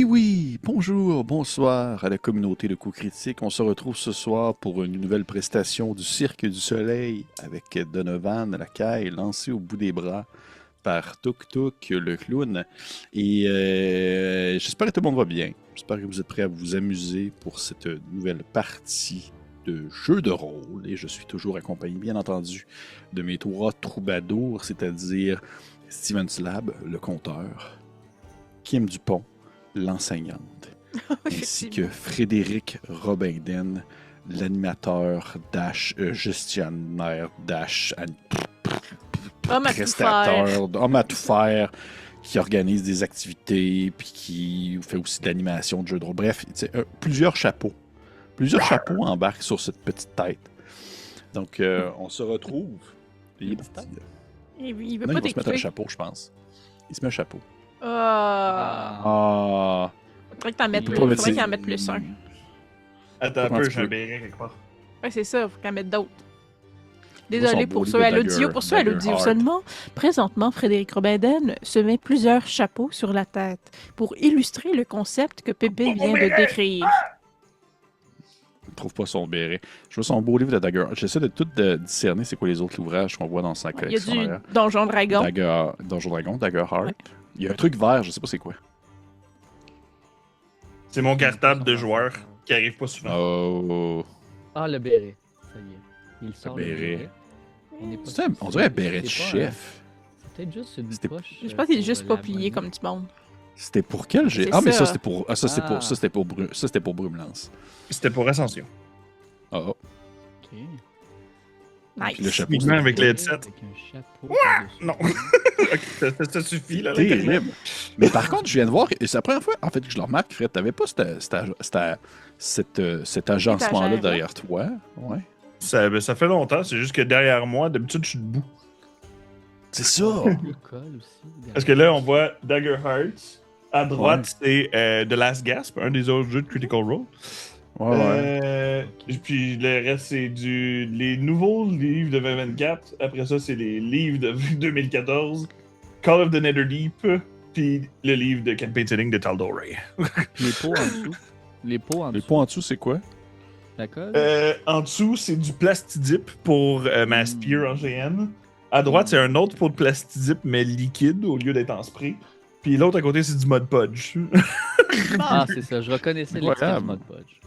Oui, bonjour, bonsoir à la communauté de coups critiques. On se retrouve ce soir pour une nouvelle prestation du Cirque du Soleil avec Donovan Lacaille lancé au bout des bras par Tuk Tuk, le clown. Et j'espère que tout le monde va bien. J'espère que vous êtes prêts à vous amuser pour cette nouvelle partie de jeu de rôle. Et je suis toujours accompagné, bien entendu, de mes trois troubadours, c'est-à-dire Steven Slab, le conteur, Kim Dupont, l'enseignante, ainsi que Frédéric Robinden, l'animateur gestionnaire prestateur, homme à tout faire, qui organise des activités, puis qui fait aussi de l'animation de jeux de rôle. Bref, plusieurs chapeaux. Plusieurs chapeaux embarquent sur cette petite tête. Donc, on se retrouve. Il veut non, pas il va se mettre un t'écouter. chapeau, je pense. Il se met un chapeau. Ah. Faudrait que t'en mettes plus. Faudrait qu'il en mette plus un. Attends un peu, j'ai un béret quelque part. Ouais, c'est ça. Faut qu'en mette d'autres. Désolé pour beau ceux livre à de l'audio. Dagger- Pour ceux à l'audio Daggerheart. seulement, présentement, Frédéric Robinden se met plusieurs chapeaux sur la tête pour illustrer le concept que Pépé vient de décrire. Il ne trouve pas son béret. Je vois son beau livre de Dagger. J'essaie de tout discerner c'est quoi les autres ouvrages qu'on voit dans sa Il y a collection. du derrière. Donjon Dragon. Donjon Dragon, Daggerheart. Ouais. Il y a un truc vert, je sais pas c'est quoi. C'est mon cartable de joueur qui arrive pas souvent. Oh. Ah, le béret. Ça y est. Il sort Le le béret. béret. On dirait un béret de C'est pas chef. C'est peut-être juste une C'était- poche. Je pense qu'il est pour juste pas la plié monnaie. comme du monde. C'était pour quel j'ai. C'est Ah, mais ça, ça. c'était pour. Ah, ça, c'était pour Brumelance. C'était pour Ascension. Ah, oh. Ok. Puis le Nice. chapeau, Uniquement c'est avec les headsets. Avec un chapeau. par-dessus. Non. Ok, ça suffit, là. terrible. Mais par contre, je viens de voir, et c'est la première fois en fait que je le remarque, Fred, t'avais pas cet agencement-là étagère-là. derrière toi. Ouais. Ça fait longtemps, c'est juste que derrière moi, d'habitude, je suis debout. C'est ça! Le col aussi. Parce que là, on voit Dagger Hearts. À droite, c'est The Last Gasp, un des autres jeux de Critical Role. Ouais. Puis le reste, c'est les nouveaux livres de 2024. Après ça, c'est les livres de 2014. Call of the Netherdeep. Puis le livre de Campaign Setting de Tal'Dorei. Les pots en dessous. Les pots en Les dessous. points en dessous, c'est quoi? La colle. En dessous, c'est du plastidip pour ma Spear en GN. À droite, c'est un autre pot de plastidip, mais liquide au lieu d'être en spray. Puis l'autre à côté, c'est du Mod Podge. Ah, c'est ça. Je reconnaissais Voilà. l'extrait du mode podge.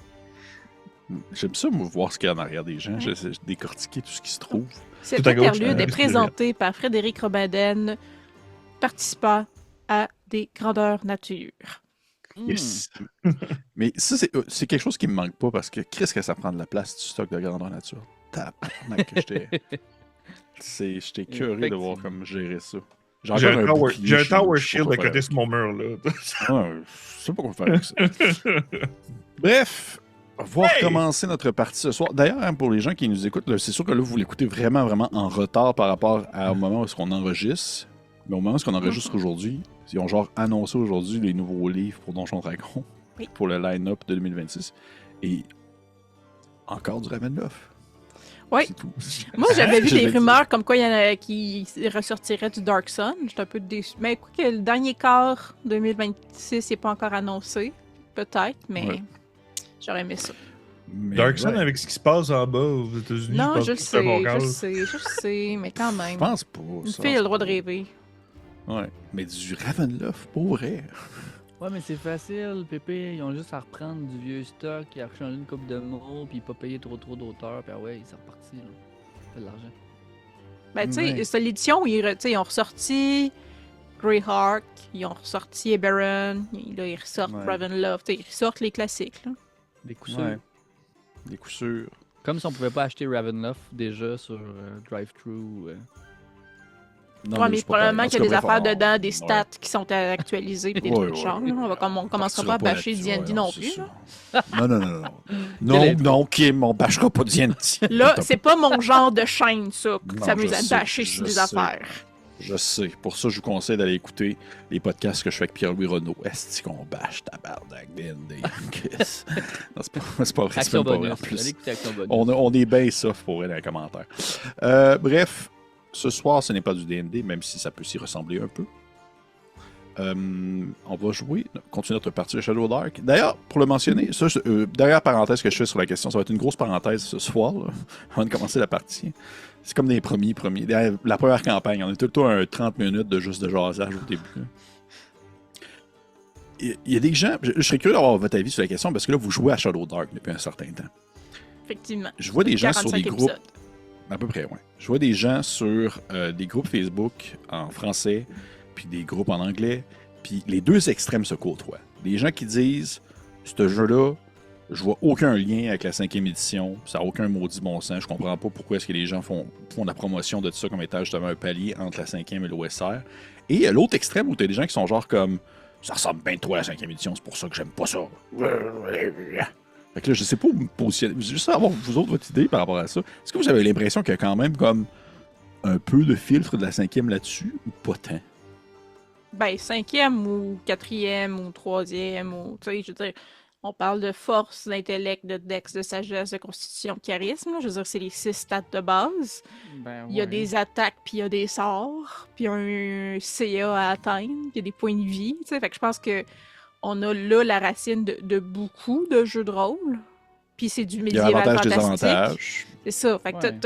J'aime ça, moi, voir ce qu'il y a en arrière des gens. J'essaie de décortiquer tout ce qui se trouve. Cet Tout à gauche, interlude est excusez. présenté par Frédéric Robinden, participant à des grandeurs nature. Yes. Mais ça, c'est quelque chose qui me manque pas parce que qu'est-ce que ça prend de la place du stock de grandeur nature? Tabarnak que j'étais curieux de voir comment gérer ça. J'ai un tower, bouclier j'ai un chez nous, tower je sais shield pas à quoi côté faire sur mon mur, là. Ouais, je sais pas quoi faire avec ça. Bref, on va recommencer notre partie ce soir. D'ailleurs, hein, pour les gens qui nous écoutent, là, c'est sûr que là, vous l'écoutez vraiment, vraiment en retard par rapport au moment où on enregistre. Mais au moment où on enregistre aujourd'hui, ils ont genre annoncé aujourd'hui les nouveaux livres pour Donjon Dragon Oui. pour le line-up de 2026. Et encore du Ravenloft. Oui. C'est tout. Moi, j'avais vu Je des l'ai dit. rumeurs comme quoi il y en a qui ressortiraient du Dark Sun. J'étais un peu déçu. Mais écoute, que le dernier quart 2026 n'est pas encore annoncé. Peut-être, mais Ouais. j'aurais aimé ça. Mais Dark Sun, ouais, avec ce qui se passe en bas aux États-Unis, Non, pense je pas le que c'est un bon call. je sais, mais quand Je même. pense pas. Une ça, fille a le c'est droit de pas- rêver. Ouais. Mais du Ravenloft, pour vrai. Ouais, mais c'est facile, Pépé. Ils ont juste à reprendre du vieux stock, à changer une coupe de mots, puis pas payer trop d'auteur, puis ah ouais, c'est reparti, là. Ça fait de l'argent. Ben, tu sais, Ouais. c'est l'édition où tu sais, ils ont ressorti Greyhawk, ils ont ressorti Eberron, là, ils ressortent Ouais. Ravenloft, tu sais, ils ressortent les classiques, là. Des coups sûrs. Ouais. Des coups sûrs. Comme si on pouvait pas acheter Ravenloft déjà sur Drive-Thru. Non, Ouais, mais c'est pas probablement pareil. qu'il y a des En tout cas, affaires bref, dedans, des ouais. stats qui sont actualisées, puis des Ouais, trucs de ouais. genre. On commencera pas à Partira bâcher là-dessus. D&D Ouais, non c'est plus. ça. là. Non, non, non, non. Quelle Non, non, Kim, on bâchera pas D&D. Là, c'est pas mon genre de chaîne, ça, Non, s'amuser je à sais, bâcher sur je des sais. affaires. Je sais. Pour ça, je vous conseille d'aller écouter les podcasts que je fais avec Pierre-Louis Renaud. Est-ce qu'on bâche tabarnak D&D? Chris? Non, c'est pas vrai. C'est Action même pas vrai en bonus. plus. Allez écouter Action bonus. On est bien soft pour elle dans les commentaires. Bref, ce soir, ce n'est pas du D&D, même si ça peut s'y ressembler un peu. on va jouer, continuer notre partie de Shadow Dark. D'ailleurs, pour le mentionner, ça, dernière parenthèse que je fais sur la question, ça va être une grosse parenthèse ce soir, là, avant de commencer la partie. C'est comme des premiers. La première campagne, on est tout le temps à 30 minutes de juste de jasage au début. Là. Il y a des gens, je serais curieux d'avoir votre avis sur la question, parce que là, vous jouez à Shadow Dark depuis un certain temps. Effectivement. Je vois des gens sur des groupes... Épisodes. À peu près, oui. Je vois des gens sur des groupes Facebook en français, puis des groupes en anglais, puis les deux extrêmes se côtoient. Des gens qui disent, ce jeu-là, je vois aucun lien avec la 5e édition, ça n'a aucun maudit bon sens, je comprends pas pourquoi est-ce que les gens font la promotion de ça comme étant justement un palier entre la 5e et l'OSR. Et il y a l'autre extrême où tu as des gens qui sont genre comme, ça ressemble bien trop à la 5e édition, c'est pour ça que j'aime pas ça. Fait que là, je sais pas où me positionner. Je veux juste savoir, vous autres, votre idée par rapport à ça. Est-ce que vous avez l'impression qu'il y a quand même comme un peu de filtre de la 5e là-dessus ou pas tant? Ben, 5e ou 4e ou 3e, ou, tu sais, je veux dire, on parle de force, d'intellect, de dex, de sagesse, de constitution, de charisme. Là. Je veux dire, c'est les 6 stats de base. Ben, Il y a des attaques, puis il y a des sorts, puis un CA à atteindre, puis il y a des points de vie, tu sais. Fait que je pense que on a là la racine de beaucoup de jeux de rôle. Puis c'est du Il y a médiéval avantages, fantastique. désavantages. C'est ça. Fait que Ouais.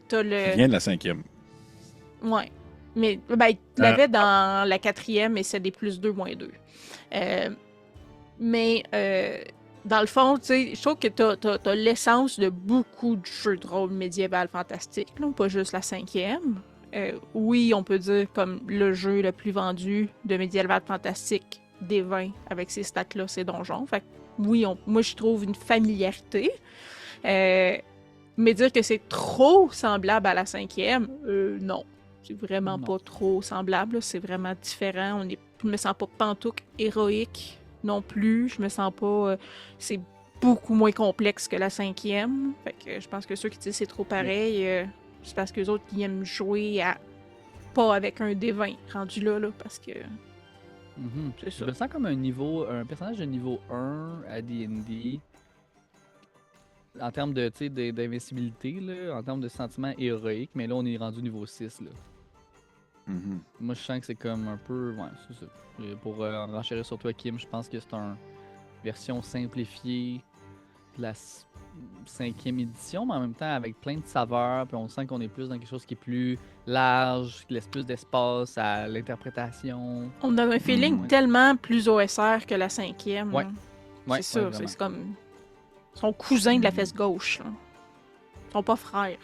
t'as Il le... vient de la 5e. Ouais. Mais ben, tu l'avais dans la 4e et c'est des plus 2, moins 2. Mais dans le fond, tu sais, je trouve que t'as l'essence de beaucoup de jeux de rôle médiéval fantastique, là, pas juste la 5e. Oui, on peut dire comme le jeu le plus vendu de médiéval fantastique des 20 avec ces stats-là, c'est Donjons. Fait que oui, moi je trouve une familiarité. Mais dire que c'est trop semblable à la 5e, non. C'est vraiment Non. pas trop semblable, là. C'est vraiment différent. Je me sens pas pantouk héroïque non plus. Je me sens pas... c'est beaucoup moins complexe que la 5e. Fait que je pense que ceux qui disent c'est trop pareil, c'est parce que les autres qui aiment jouer pas avec un D20 rendu là, parce que c'est Je ça. me sens comme un personnage de niveau 1 à D&D. En termes de, tu sais, d'invincibilité, là, en termes de sentiments héroïques, mais là, on est rendu niveau 6, là. Mhm. Moi, je sens que c'est comme un peu... Ouais, c'est ça. Et pour en renchérir sur toi, Kim, je pense que c'est une version simplifiée de la 5e édition, mais en même temps avec plein de saveurs, puis on sent qu'on est plus dans quelque chose qui est plus large, qui laisse plus d'espace à l'interprétation. On a un feeling Ouais. tellement plus OSR que la 5e. Ouais. là. Ouais, C'est ça, ouais, vraiment. c'est comme... Son cousin de la fesse gauche. Là. Ils sont pas frères.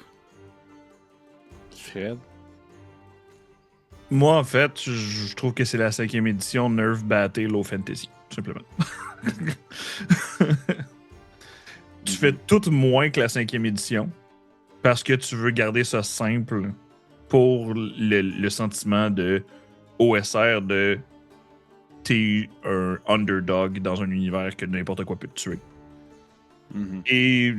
Fred? Moi, en fait, je trouve que c'est la 5e édition Nerf batté Low Fantasy, tout simplement. Tu fais tout moins que la 5e édition parce que tu veux garder ça simple pour le sentiment de OSR de t'es un underdog dans un univers que n'importe quoi peut te tuer. Mhm. Et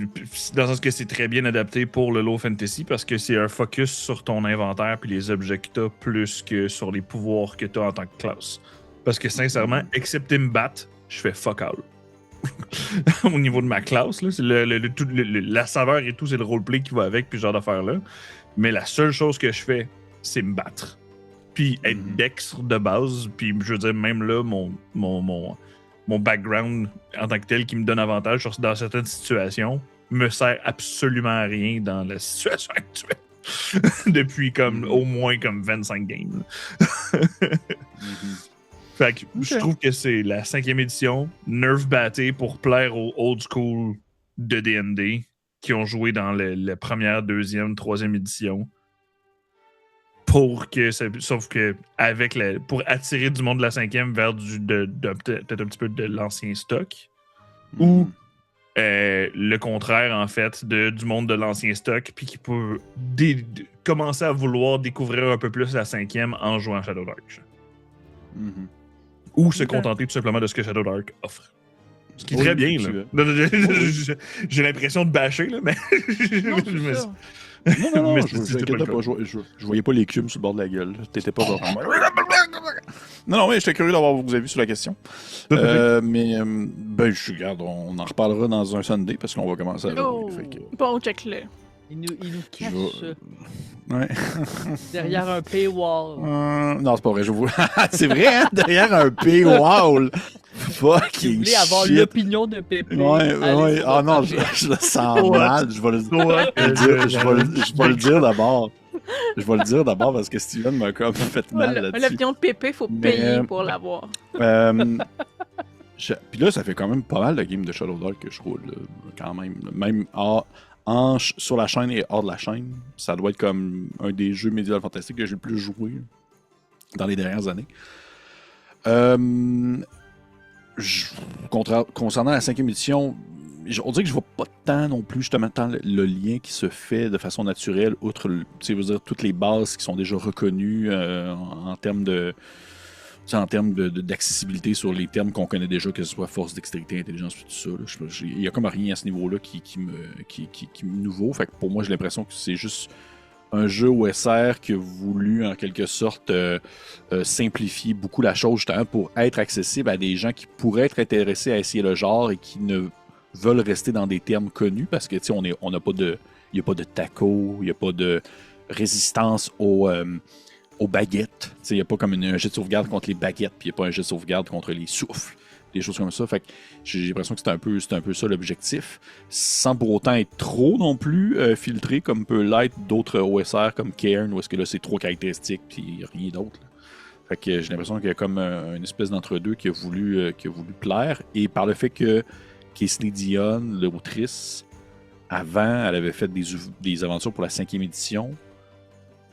dans le sens que c'est très bien adapté pour le low fantasy parce que c'est un focus sur ton inventaire puis les objets que t'as plus que sur les pouvoirs que t'as en tant que classe. Parce que sincèrement, excepté me battre, je fais fuck all. Au niveau de ma classe, là, c'est la saveur et tout, c'est le roleplay qui va avec puis ce genre d'affaires-là. Mais la seule chose que je fais, c'est me battre. Puis être dextre de base, puis je veux dire, même là, mon background en tant que tel qui me donne avantage dans certaines situations me sert absolument à rien dans la situation actuelle. Depuis comme au moins comme 25 games. Fait que je trouve que c'est la 5e édition, nerf batté pour plaire aux old school de D&D qui ont joué dans la première, deuxième, troisième édition. Sauf que pour attirer du monde de la 5e vers peut-être un petit peu de l'ancien stock. Ou le contraire, en fait, du monde de l'ancien stock, puis qui peut commencer à vouloir découvrir un peu plus la 5e en jouant à Shadow Dark. Ou se contenter tout simplement de ce que Shadow Dark offre. Ce qui est très bien, là. J'ai l'impression de bâcher, là, mais... Non, c'est ça. Non, Mais je c'était pas le cas. je voyais pas l'écume sur le bord de la gueule. T'étais pas genre... Non, mais j'étais curieux d'avoir vos avis sur la question. Mais, je regarde, on en reparlera dans un Sunday parce qu'on va commencer à jouer. Oh. Fait que Bon, check-le. Il nous je cache vais- Ouais. Derrière un paywall. Non, c'est pas vrai, je vous... c'est vrai, hein? Derrière un paywall! Si Fucking vous voulez avoir shit! l'opinion de Pépé, Ouais, allez ouais. sur Ah notre non, page. je le sens So what? mal. Je vais le je vais le dire d'abord. Je vais le dire d'abord parce que Steven m'a comme fait mal là-dessus. L'opinion de Pépé, faut Mais, payer pour l'avoir. Puis là, ça fait quand même pas mal de games de Shadow Dog que je roule, là, quand même. Même sur la chaîne et hors de la chaîne, ça doit être comme un des jeux médiéval fantastiques que j'ai le plus joué là, dans les dernières années. Concernant la 5e édition, on dirait que je vois pas tant non plus justement tant le lien qui se fait de façon naturelle, outre toutes les bases qui sont déjà reconnues en termes d'accessibilité sur les termes qu'on connaît déjà, que ce soit force, dextérité, intelligence, tout ça. Il y a comme rien à ce niveau-là qui est nouveau. Fait que pour moi, j'ai l'impression que c'est juste un jeu OSR qui a voulu, en quelque sorte, simplifier beaucoup la chose, justement, pour être accessible à des gens qui pourraient être intéressés à essayer le genre et qui ne veulent rester dans des termes connus, parce que, tu sais, on n'a pas de... Il n'y a pas de taco, il n'y a pas de résistance aux baguettes. Il n'y a pas comme un jet de sauvegarde contre les baguettes, puis il n'y a pas un jet de sauvegarde contre les souffles. Des choses comme ça. Fait que j'ai l'impression que c'est un peu ça l'objectif. Sans pour autant être trop non plus filtré comme peut l'être d'autres OSR comme Cairn, où est-ce que là c'est trop caractéristique puis rien d'autre. Fait que j'ai l'impression qu'il y a comme une espèce d'entre-deux qui a voulu plaire. Et par le fait que Kingsley Dion, l'autrice, avant, elle avait fait des aventures pour la 5e édition.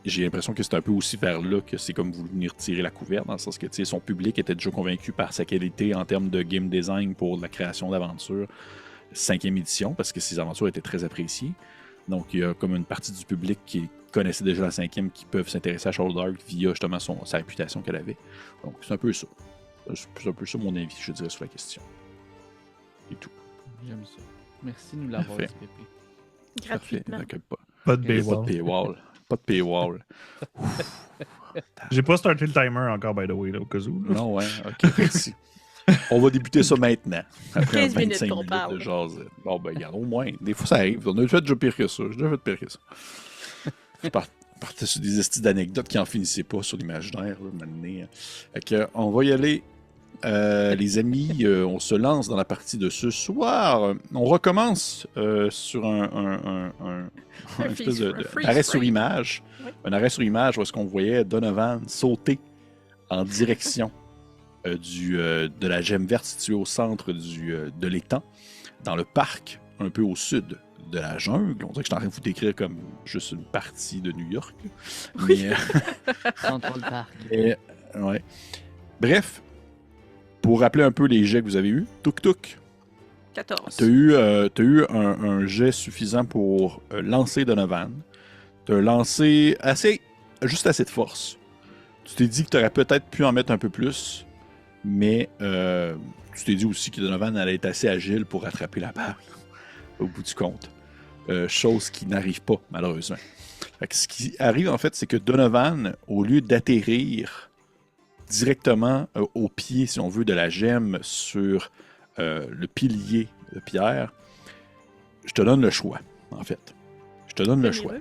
J'ai l'impression que c'est un peu aussi vers là que c'est comme voulu venir tirer la couverture, dans le sens que son public était déjà convaincu par sa qualité en termes de game design pour la création d'aventures 5e édition, parce que ces aventures étaient très appréciées. Donc il y a comme une partie du public qui connaissait déjà la 5e qui peuvent s'intéresser à Shadow Dark via justement sa réputation qu'elle avait. Donc c'est un peu ça. C'est un peu ça mon avis, je dirais, sur la question. Et tout. J'aime ça. Merci de nous l'avoir dit, Parfait. Pépé. Gratuitement. Parfait. Pas de Pas de paywall. paywall. Pas de paywall. J'ai pas starté le timer encore, by the way, là, au cas où. là. Non, ouais. Ok, merci. On va débuter ça maintenant. Après 15 minutes 25 qu'on minutes parle. de jasette. Bon, ben, regarde, au moins. Des fois, ça arrive. On a fait déjà pire que ça. J'ai déjà fait pire que ça. Je partais sur des estis d'anecdotes qui en finissaient pas sur l'imaginaire, là, maintenant. Fait que, on va y aller. Les amis, on se lance dans la partie de ce soir. On recommence sur un espèce freeze arrêt sur frame. image. Oui. Un arrêt sur image où est-ce qu'on voyait Donovan sauter en direction de la gemme verte située au centre de l'étang, dans le parc, un peu au sud de la jungle. On dirait que je suis en train de vous décrire comme juste une partie de New York. Oui. Contrôle parc. Ouais. Bref, pour rappeler un peu les jets que vous avez eus, Tuk-Tuk, 14. tu as eu un jet suffisant pour lancer Donovan. Tu as lancé juste assez de force. Tu t'es dit que tu aurais peut-être pu en mettre un peu plus, mais tu t'es dit aussi que Donovan allait être assez agile pour rattraper la balle au bout du compte. Chose qui n'arrive pas, malheureusement. Fait que ce qui arrive, en fait, c'est que Donovan, au lieu d'atterrir directement au pied, si on veut, de la gemme sur le pilier de pierre, je te donne le choix, en fait. Je te donne le choix.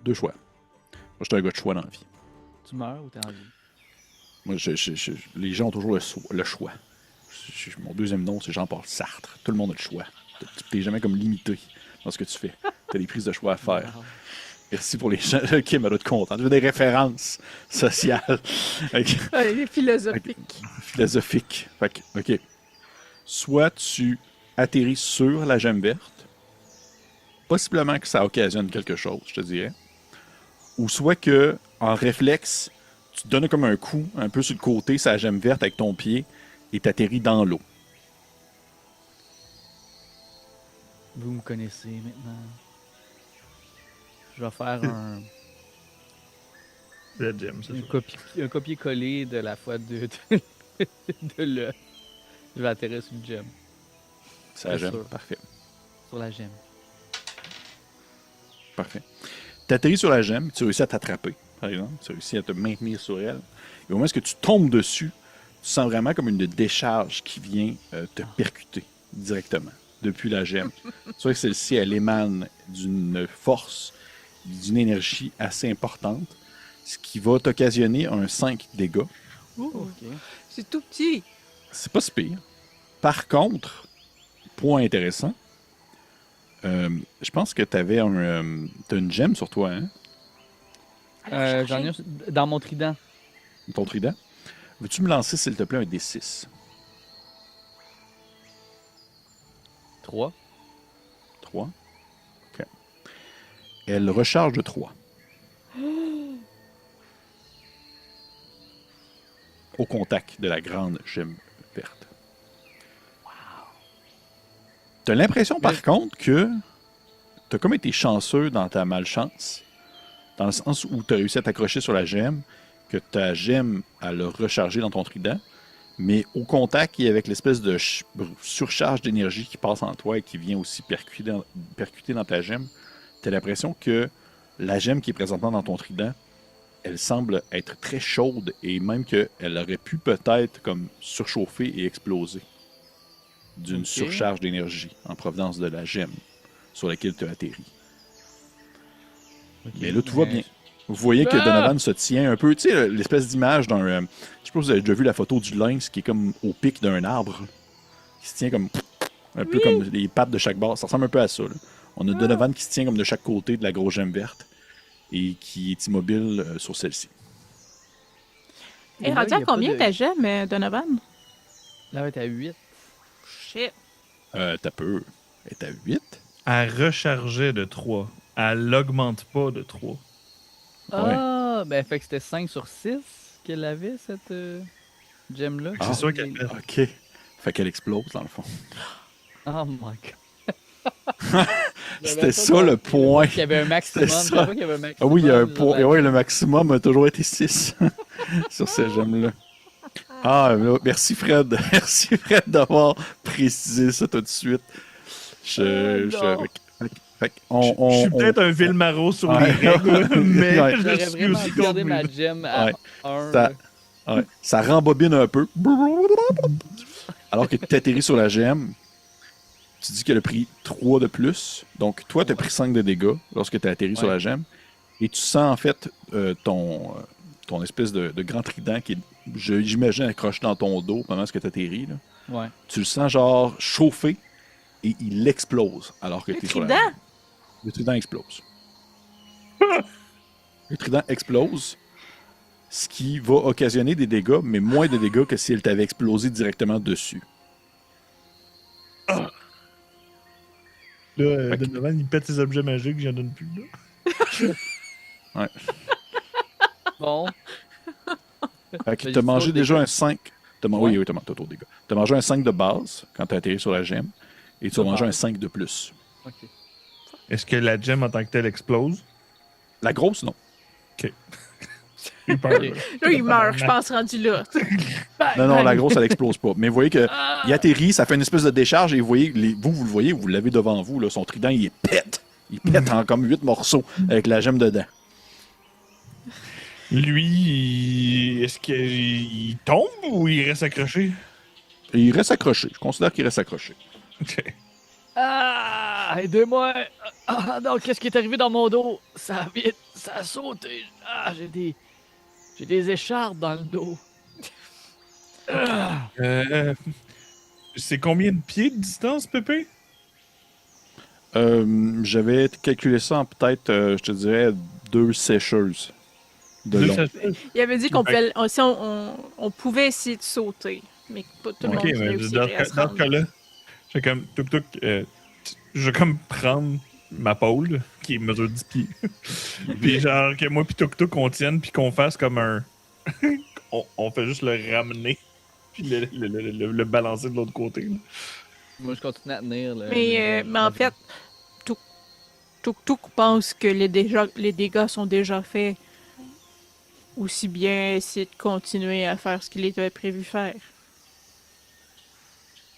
Deux choix. Moi, je suis un gars de choix dans la vie. Tu meurs ou t'es en vie? Moi, les gens ont toujours le choix. Mon deuxième nom, c'est Jean-Paul Sartre. Tout le monde a le choix. Tu n'es jamais comme limité dans ce que tu fais. Tu as des prises de choix à faire. Wow. Merci pour les gens. Ok, mais là, content. Tu veux des références sociales. Ouais, philosophique. Philosophiques. Fait que, ok. Soit tu atterris sur la gemme verte, possiblement que ça occasionne quelque chose, je te dirais. Ou soit que, en réflexe, tu te donnes comme un coup, un peu sur le côté, sur la gemme verte avec ton pied, et t'atterris dans l'eau. Vous me connaissez maintenant. Je vais faire un La gem, c'est ça. un copier-coller de la fois de l'œuf. Je vais atterrir sur le gemme. C'est la C'est gemme. sûr. Parfait. Sur la gemme. Parfait. Tu atterris sur la gemme, tu réussis à t'attraper, par exemple. Tu réussis à te maintenir sur elle. Et au moment où tu tombes dessus, tu sens vraiment comme une décharge qui vient te percuter directement depuis la gemme. C'est vrai que celle-ci, elle émane d'une force d'une énergie assez importante, ce qui va t'occasionner un 5 dégâts. Ok. C'est tout petit. C'est pas si pire. Par contre, point intéressant, je pense que t'as une gemme sur toi, hein? J'en ai un dans mon trident. Ton trident. Veux-tu me lancer, s'il te plaît, un D6? 3. 3. OK. Elle recharge de 3. Au contact de la grande gemme verte. T'as l'impression, par contre, que t'as comme été chanceux dans ta malchance, dans le sens où t'as réussi à t'accrocher sur la gemme, que ta gemme, elle a rechargé dans ton trident, mais au contact et avec l'espèce de surcharge d'énergie qui passe en toi et qui vient aussi percuter dans ta gemme, t'as l'impression que la gemme qui est présentement dans ton trident, elle semble être très chaude et même qu'elle aurait pu peut-être comme surchauffer et exploser d'une surcharge d'énergie en provenance de la gemme sur laquelle tu as atterri. Mais là, tout va bien. Vous voyez que Donovan se tient un peu, tu sais, l'espèce d'image d'un... je sais pas si vous avez déjà vu la photo du lynx qui est comme au pic d'un arbre, qui se tient comme... un peu comme les pattes de chaque bord. Ça ressemble un peu à ça, là. On a Donovan qui se tient comme de chaque côté de la grosse gemme verte et qui est immobile sur celle-ci. Et rendu à combien ta gemme, Donovan? Là, elle est à 8. Shit. T'as peu. Elle est à 8. Elle rechargeait de 3. Elle l'augmente pas de 3. Ah, ben fait que c'était 5 sur 6 qu'elle avait, cette gemme-là. C'est sûr qu'elle fait. OK. Fait qu'elle explose, dans le fond. Oh my god. C'était ça le point. Il y avait un maximum. C'était Je ça. savais pas qu'il y avait un maximum. Ah oui, il y a un point. Et oui, le maximum a toujours été 6 sur cette gemme-là. Ah, là, merci Fred. Merci Fred d'avoir précisé ça tout de suite. Je suis peut-être un Vilmaro sur les règles, mais Ouais. je J'aurais suis vraiment aussi gardé comme ma lui. gemme à Ouais. 1. Ça rembobine un peu. Alors que tu atterris sur la gemme, tu dis qu'elle a pris 3 de plus. Donc, toi, tu as pris 5 de dégâts lorsque tu as atterri sur la gemme. Et tu sens, en fait, ton espèce de grand trident qui est, j'imagine, accroché dans ton dos pendant ce que tu atterris. Là. Ouais. Tu le sens, genre, chauffer et il explose alors que tu es sur la trident? gemme. Le trident explose. Le trident explose, ce qui va occasionner des dégâts, mais moins de dégâts que si elle t'avait explosé directement dessus. Là, Donovan, il pète ses objets magiques, j'en donne plus. Là. Ouais. Bon. Fait que t'as mangé déjà un 5. Oui, t'as mangé dégâts. T'as mangé un 5 de base quand t'as atterri sur la gemme. Et tu as mangé un 5 de plus. Ok. Est-ce que la gemme en tant que telle explose? La grosse, non. Ok. J'ai peur. Ok. Là, il meurt, je pense, rendu là. Non, la grosse, elle explose pas. Mais vous voyez que il atterrit, ça fait une espèce de décharge et vous voyez, vous le voyez, vous l'avez devant vous, là, son trident, il pète. Il pète en comme 8 morceaux avec la gemme dedans. Lui, est-ce qu'il tombe ou il reste accroché? Et il reste accroché. Je considère qu'il reste accroché. Ok. Ah, aidez-moi. Ah non, qu'est-ce qui est arrivé dans mon dos? Ça a vite, ça a sauté. Ah, j'ai des écharpes dans le dos. Ah. C'est combien de pieds de distance, Pépé? J'avais calculé ça en peut-être, je te dirais, 2 sécheuses de long. Il avait dit qu'on pouvait, on pouvait essayer de sauter, mais pas tout le Ok, monde mais réussirait à se dans ce rendre. cas-là, j'ai comme je vais comme prendre ma pôle, qui mesure 10 pieds. Puis genre que moi puis Tuk on tienne puis qu'on fasse comme un... on fait juste le ramener puis le balancer de l'autre côté. Là. Moi, je continue à tenir. Mais en fait, Tuk pense que les dégâts sont déjà faits. Aussi bien essayer de continuer à faire ce qu'il avait prévu faire.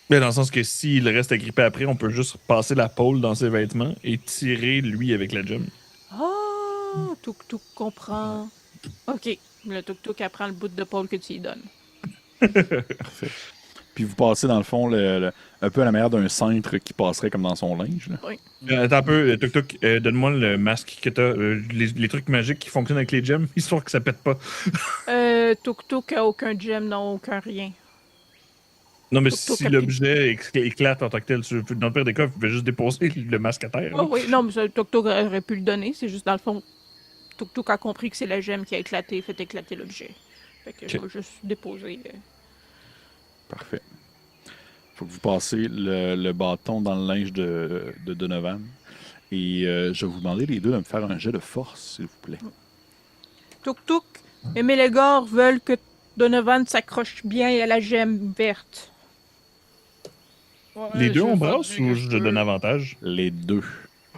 Mais dans le sens que s'il reste agrippé après, on peut juste passer la pôle dans ses vêtements et tirer lui avec la gemme. Oh, Tuk comprend. Ok, le Tuk apprend le bout de pôle que tu lui donnes. Parfait. Puis vous passez dans le fond un peu à la manière d'un cintre qui passerait comme dans son linge. Là. Attends un peu, Tuk Tuk, donne-moi le masque que t'as, les trucs magiques qui fonctionnent avec les gems, histoire que ça pète pas. Tuk Tuk a aucun gem, non, aucun rien. Non, mais Tuk Tuk si a l'objet éclate en tant que tel, dans le pire des cas, vous pouvez juste déposer le masque à terre. Oh oui, non, mais Tuk Tuk aurait pu le donner, c'est juste dans le fond, Tuk Tuk a compris que c'est la gemme qui a éclaté, fait éclater l'objet. Fait que je vais juste déposer. Parfait. Faut que vous passiez le bâton dans le linge de Donovan. Et je vais vous demander les deux de me faire un jet de force, s'il vous plaît. Tuk Tuk et Mélégor veulent que Donovan s'accroche bien à la gemme verte. Les deux on brasse ou je donne avantage? Les deux.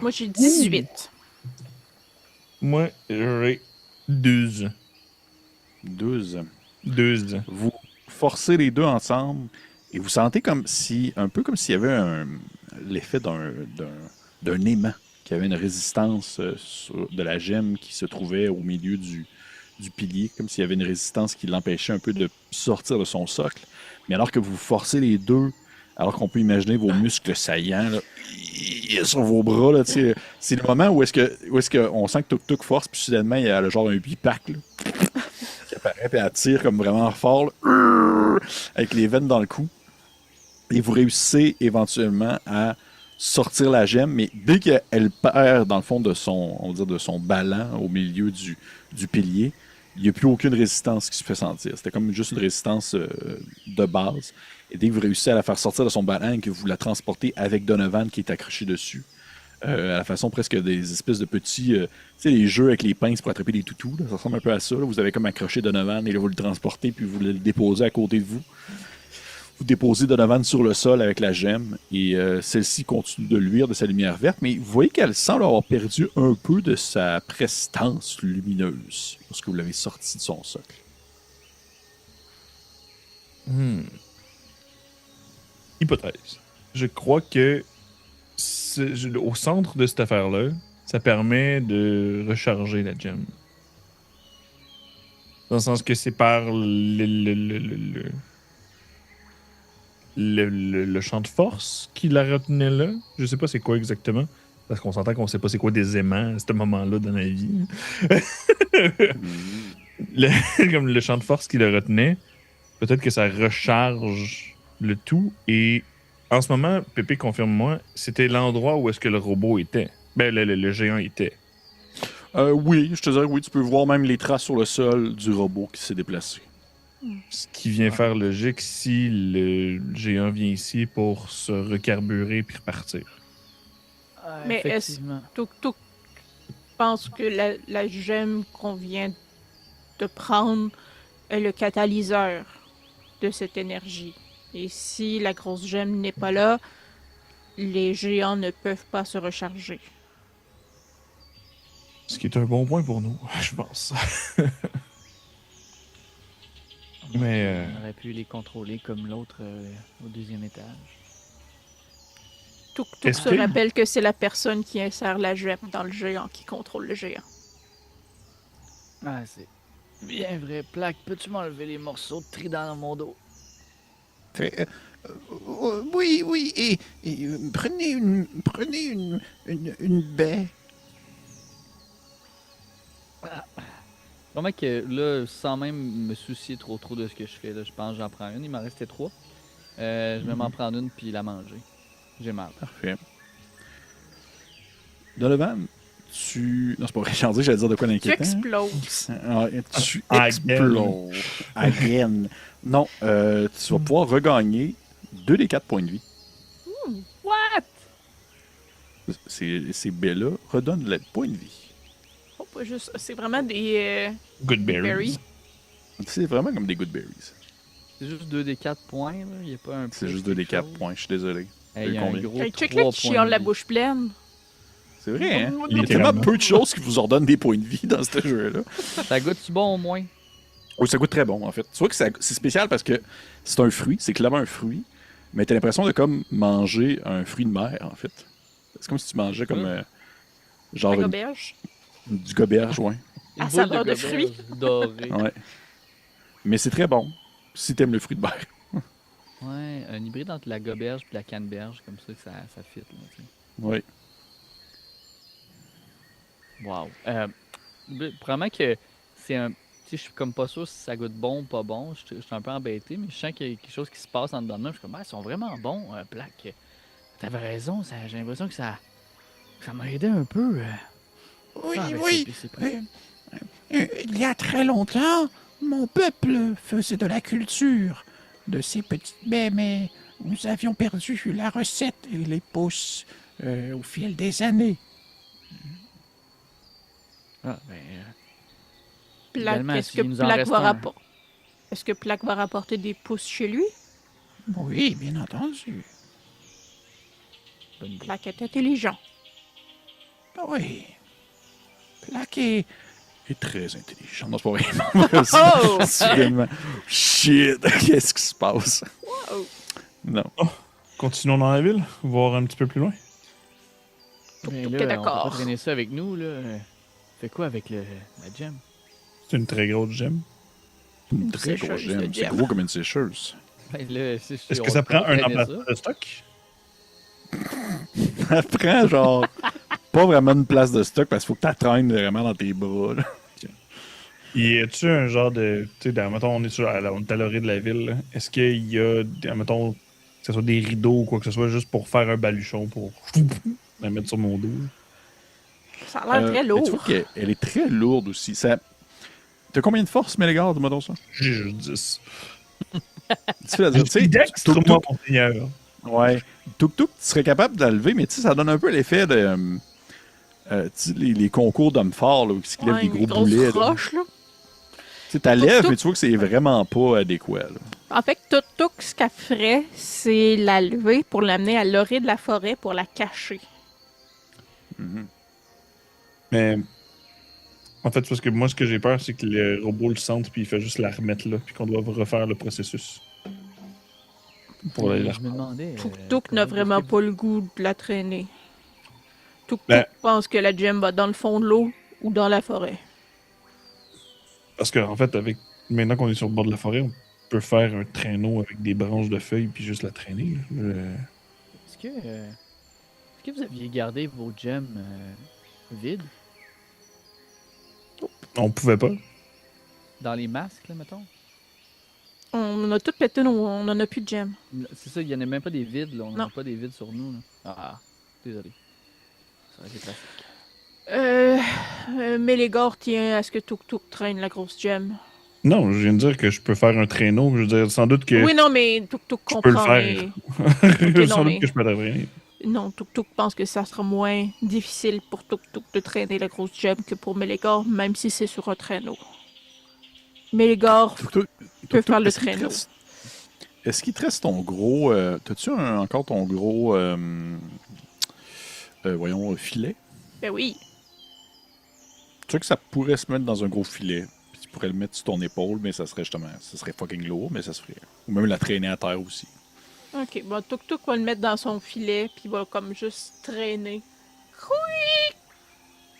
Moi, j'ai 18. Moi, j'ai 12. 12. 12. Vous forcez les deux ensemble et vous sentez comme si, un peu comme s'il y avait l'effet d'un aimant, qui avait une résistance de la gemme qui se trouvait au milieu du pilier, comme s'il y avait une résistance qui l'empêchait un peu de sortir de son socle. Mais alors que vous forcez les deux, alors qu'on peut imaginer vos muscles saillants là, sur vos bras, là, c'est le moment où est-ce que on sent que Tuk Tuk force, puis soudainement il y a le genre un bipac là, qui apparaît, puis elle tire comme vraiment fort, là, avec les veines dans le cou. Et vous réussissez éventuellement à sortir la gemme, mais dès qu'elle perd dans le fond de son ballant au milieu du pilier, il n'y a plus aucune résistance qui se fait sentir. C'était comme juste une résistance de base. Et dès que vous réussissez à la faire sortir de son ballant et que vous la transportez avec Donovan qui est accroché dessus, à la façon presque des espèces de petits... tu sais, les jeux avec les pinces pour attraper des toutous, là, ça ressemble un peu à ça. Là. Vous avez comme accroché Donovan et là, vous le transportez puis vous le déposez à côté de vous. Vous déposez Donovan sur le sol avec la gemme et celle-ci continue de luire de sa lumière verte, mais vous voyez qu'elle semble avoir perdu un peu de sa prestance lumineuse lorsque vous l'avez sortie de son socle. Hypothèse. Je crois que au centre de cette affaire-là, ça permet de recharger la gemme. Dans le sens que c'est par le champ de force qui la retenait là. Je sais pas c'est quoi exactement. Parce qu'on s'entend qu'on sait pas c'est quoi des aimants à ce moment-là dans la vie. Comme le champ de force qui le retenait, peut-être que ça recharge le tout. Et en ce moment, Pépé, confirme-moi, c'était l'endroit où est-ce que le robot était. Ben, le géant était. Oui, je te dirais oui, tu peux voir même les traces sur le sol du robot qui s'est déplacé. Ce qui vient faire logique si le géant vient ici pour se recarburer puis repartir. Mais est-ce Tuk Tuk pense que la gemme qu'on vient de prendre est le catalyseur de cette énergie? Et si la grosse gemme n'est pas là, les géants ne peuvent pas se recharger. Ce qui est un bon point pour nous, je pense. Mais On aurait pu les contrôler comme l'autre au deuxième étage. Tuk Tuk se rappelle que c'est la personne qui insère la gemme dans le géant qui contrôle le géant. Ah, c'est bien vrai. Plaque, peux-tu m'enlever les morceaux de trident dans mon dos? Oui, et prenez une baie. Vraiment que là, sans même me soucier trop de ce que je fais, là, je pense que j'en prends une. Il m'en restait 3. Je vais m'en prendre une puis la manger. J'ai mal. Parfait. Donovan, non, c'est pas vrai, j'allais dire de quoi Tu d'inquiétant. exploses. Tu exploses. Again. Non, tu vas pouvoir regagner 2 des 4 points de vie. What? Ces baies-là redonnent le point de vie. Oh, pas juste. C'est vraiment des. good berries. berries. C'est vraiment comme des good berries. C'est juste 2 des 4 points, là. Il n'y a pas un C'est plus juste 2 des quelque 4 chose. points, je suis désolé. Hey, il y a un Combien? gros Hey, check 3 là, tu points chiales de la vie. bouche pleine. C'est vrai, hein? Il y a Littéralement. tellement peu de choses qui vous ordonnent des points de vie dans ce jeu-là. Ça goûte-tu bon au moins? Oui, ça goûte très bon, en fait. Tu vois que c'est spécial parce que c'est un fruit, c'est clairement un fruit, mais t'as l'impression de comme manger un fruit de mer, en fait. C'est comme si tu mangeais comme genre La goberge. du goberge, ouais. Une À boule saveur de goberge fruits. dorée. Ouais. Mais c'est très bon, si t'aimes le fruit de mer. Ouais, un hybride entre la goberge et la canneberge, comme ça que ça fit. Là, tu sais. Oui. Wow. Probablement que c'est un. Tu sais, je suis comme pas sûr si ça goûte bon ou pas bon. Je suis un peu embêté, mais je sens qu'il y a quelque chose qui se passe en dedans de moi. Je suis comme, ils sont vraiment bons, Plaque. T'avais raison, j'ai l'impression que ça m'a aidé un peu. Oui, Ben, oui. c'est parfait. Il y a très longtemps, mon peuple faisait de la culture de ces petites baies, mais nous avions perdu la recette et les pousses au fil des années. Ah, ben, Plaque, Également, est-ce si que il nous en Plaque reste va un. rapporter... Est-ce que Plaque va rapporter des pousses chez lui? Oui, bien entendu. bonne idée. Plaque est intelligent. Oui. Plaqué. Il est très intelligent. Non, c'est pas vrai. Oh! Soudainement. Shit, qu'est-ce qui se passe? Wow. Non. Continuons dans la ville, voir un petit peu plus loin. Ben Tout là, est on peut pas d'accord. traîner ça avec nous, là. Fait quoi avec la gemme? C'est une très grosse gemme. Une Une très sécheuse grosse de gemme. C'est gemme. gros comme une sécheuse. Ben là, Est-ce que ça prend un emplacement de stock? Elle prend genre pas vraiment une place de stock parce qu'il faut que tu traînes vraiment dans tes bras. Là. Y a-tu un genre de. Tu sais, mettons, on est à l'orée de la ville. Là. Est-ce qu'il y a, mettons, que ce soit des rideaux ou quoi que ce soit, juste pour faire un baluchon pour la mettre sur mon dos? Ça a l'air très Mais tu vois lourd. qu'elle est très lourde aussi. Ça... T'as combien de force, Mélégard, dis-moi donc ça? J'ai juste 10. Difficile à dire. Tu sais, Dextre, moi, mon seigneur. Ouais. Tuk-tuk, tu serais capable de la lever, mais tu sais, ça donne un peu l'effet de. Tu sais, les concours d'hommes forts, là, qui lèvent Ouais, des une gros grosse boulets. Là. roche, là. Tu sais, t'as lève, Tuk-tuk. mais tu vois que c'est vraiment pas adéquat. Là. En fait, Tuk-Tuk, ce qu'elle ferait, c'est la lever pour l'amener à l'orée de la forêt pour la cacher. Mhm. Mais. En fait, c'est parce que moi, ce que j'ai peur, c'est que le robot le sente puis il fait juste la remettre là, puis qu'on doit refaire le processus. Pour aller la Je me demandais. Tuk-Tuk n'a vraiment pas le goût de la traîner. Tuk-Tuk Ben- pense que la gemme va dans le fond de l'eau ou dans la forêt. Parce qu'en fait, maintenant qu'on est sur le bord de la forêt, on peut faire un traîneau avec des branches de feuilles puis juste la traîner. Là. Est-ce que vous aviez gardé vos gemmes vides On pouvait pas. dans les masques, là, mettons? On a tout pété, on en a plus de gemmes. C'est ça, il n'y en a même pas des vides, là. On Non. n'a pas des vides sur nous, là. Ah, désolé. Ça aurait été pratique. Mélégor tient à ce que Tuk-Tuk traîne la grosse gemme. Non, je viens de dire que je peux faire un traîneau. Je veux dire, sans doute que Oui, non, mais Tuk-Tuk je peux le comprend. faire. non, sans mais- doute que je peux la traîner. Non, Tuk-Tuk pense que ça sera moins difficile pour Tuk-Tuk de traîner la grosse gemme que pour Mélégor, même si c'est sur un traîneau. Mélégor Tuk-tuk, peut Tuk-tuk, faire le est-ce qu'il te traîneau. reste- Est-ce qu'il te reste ton gros. T'as-tu encore ton gros. Voyons, filet? Ben oui. Tu sais que ça pourrait se mettre dans un gros filet. Puis tu pourrais le mettre sur ton épaule, mais ça serait justement. Ça serait fucking lourd, mais ça se ferait. Ou même la traîner à terre aussi. Ok, bon, Tuk-Tuk va le mettre dans son filet, puis il va comme juste traîner. Couic!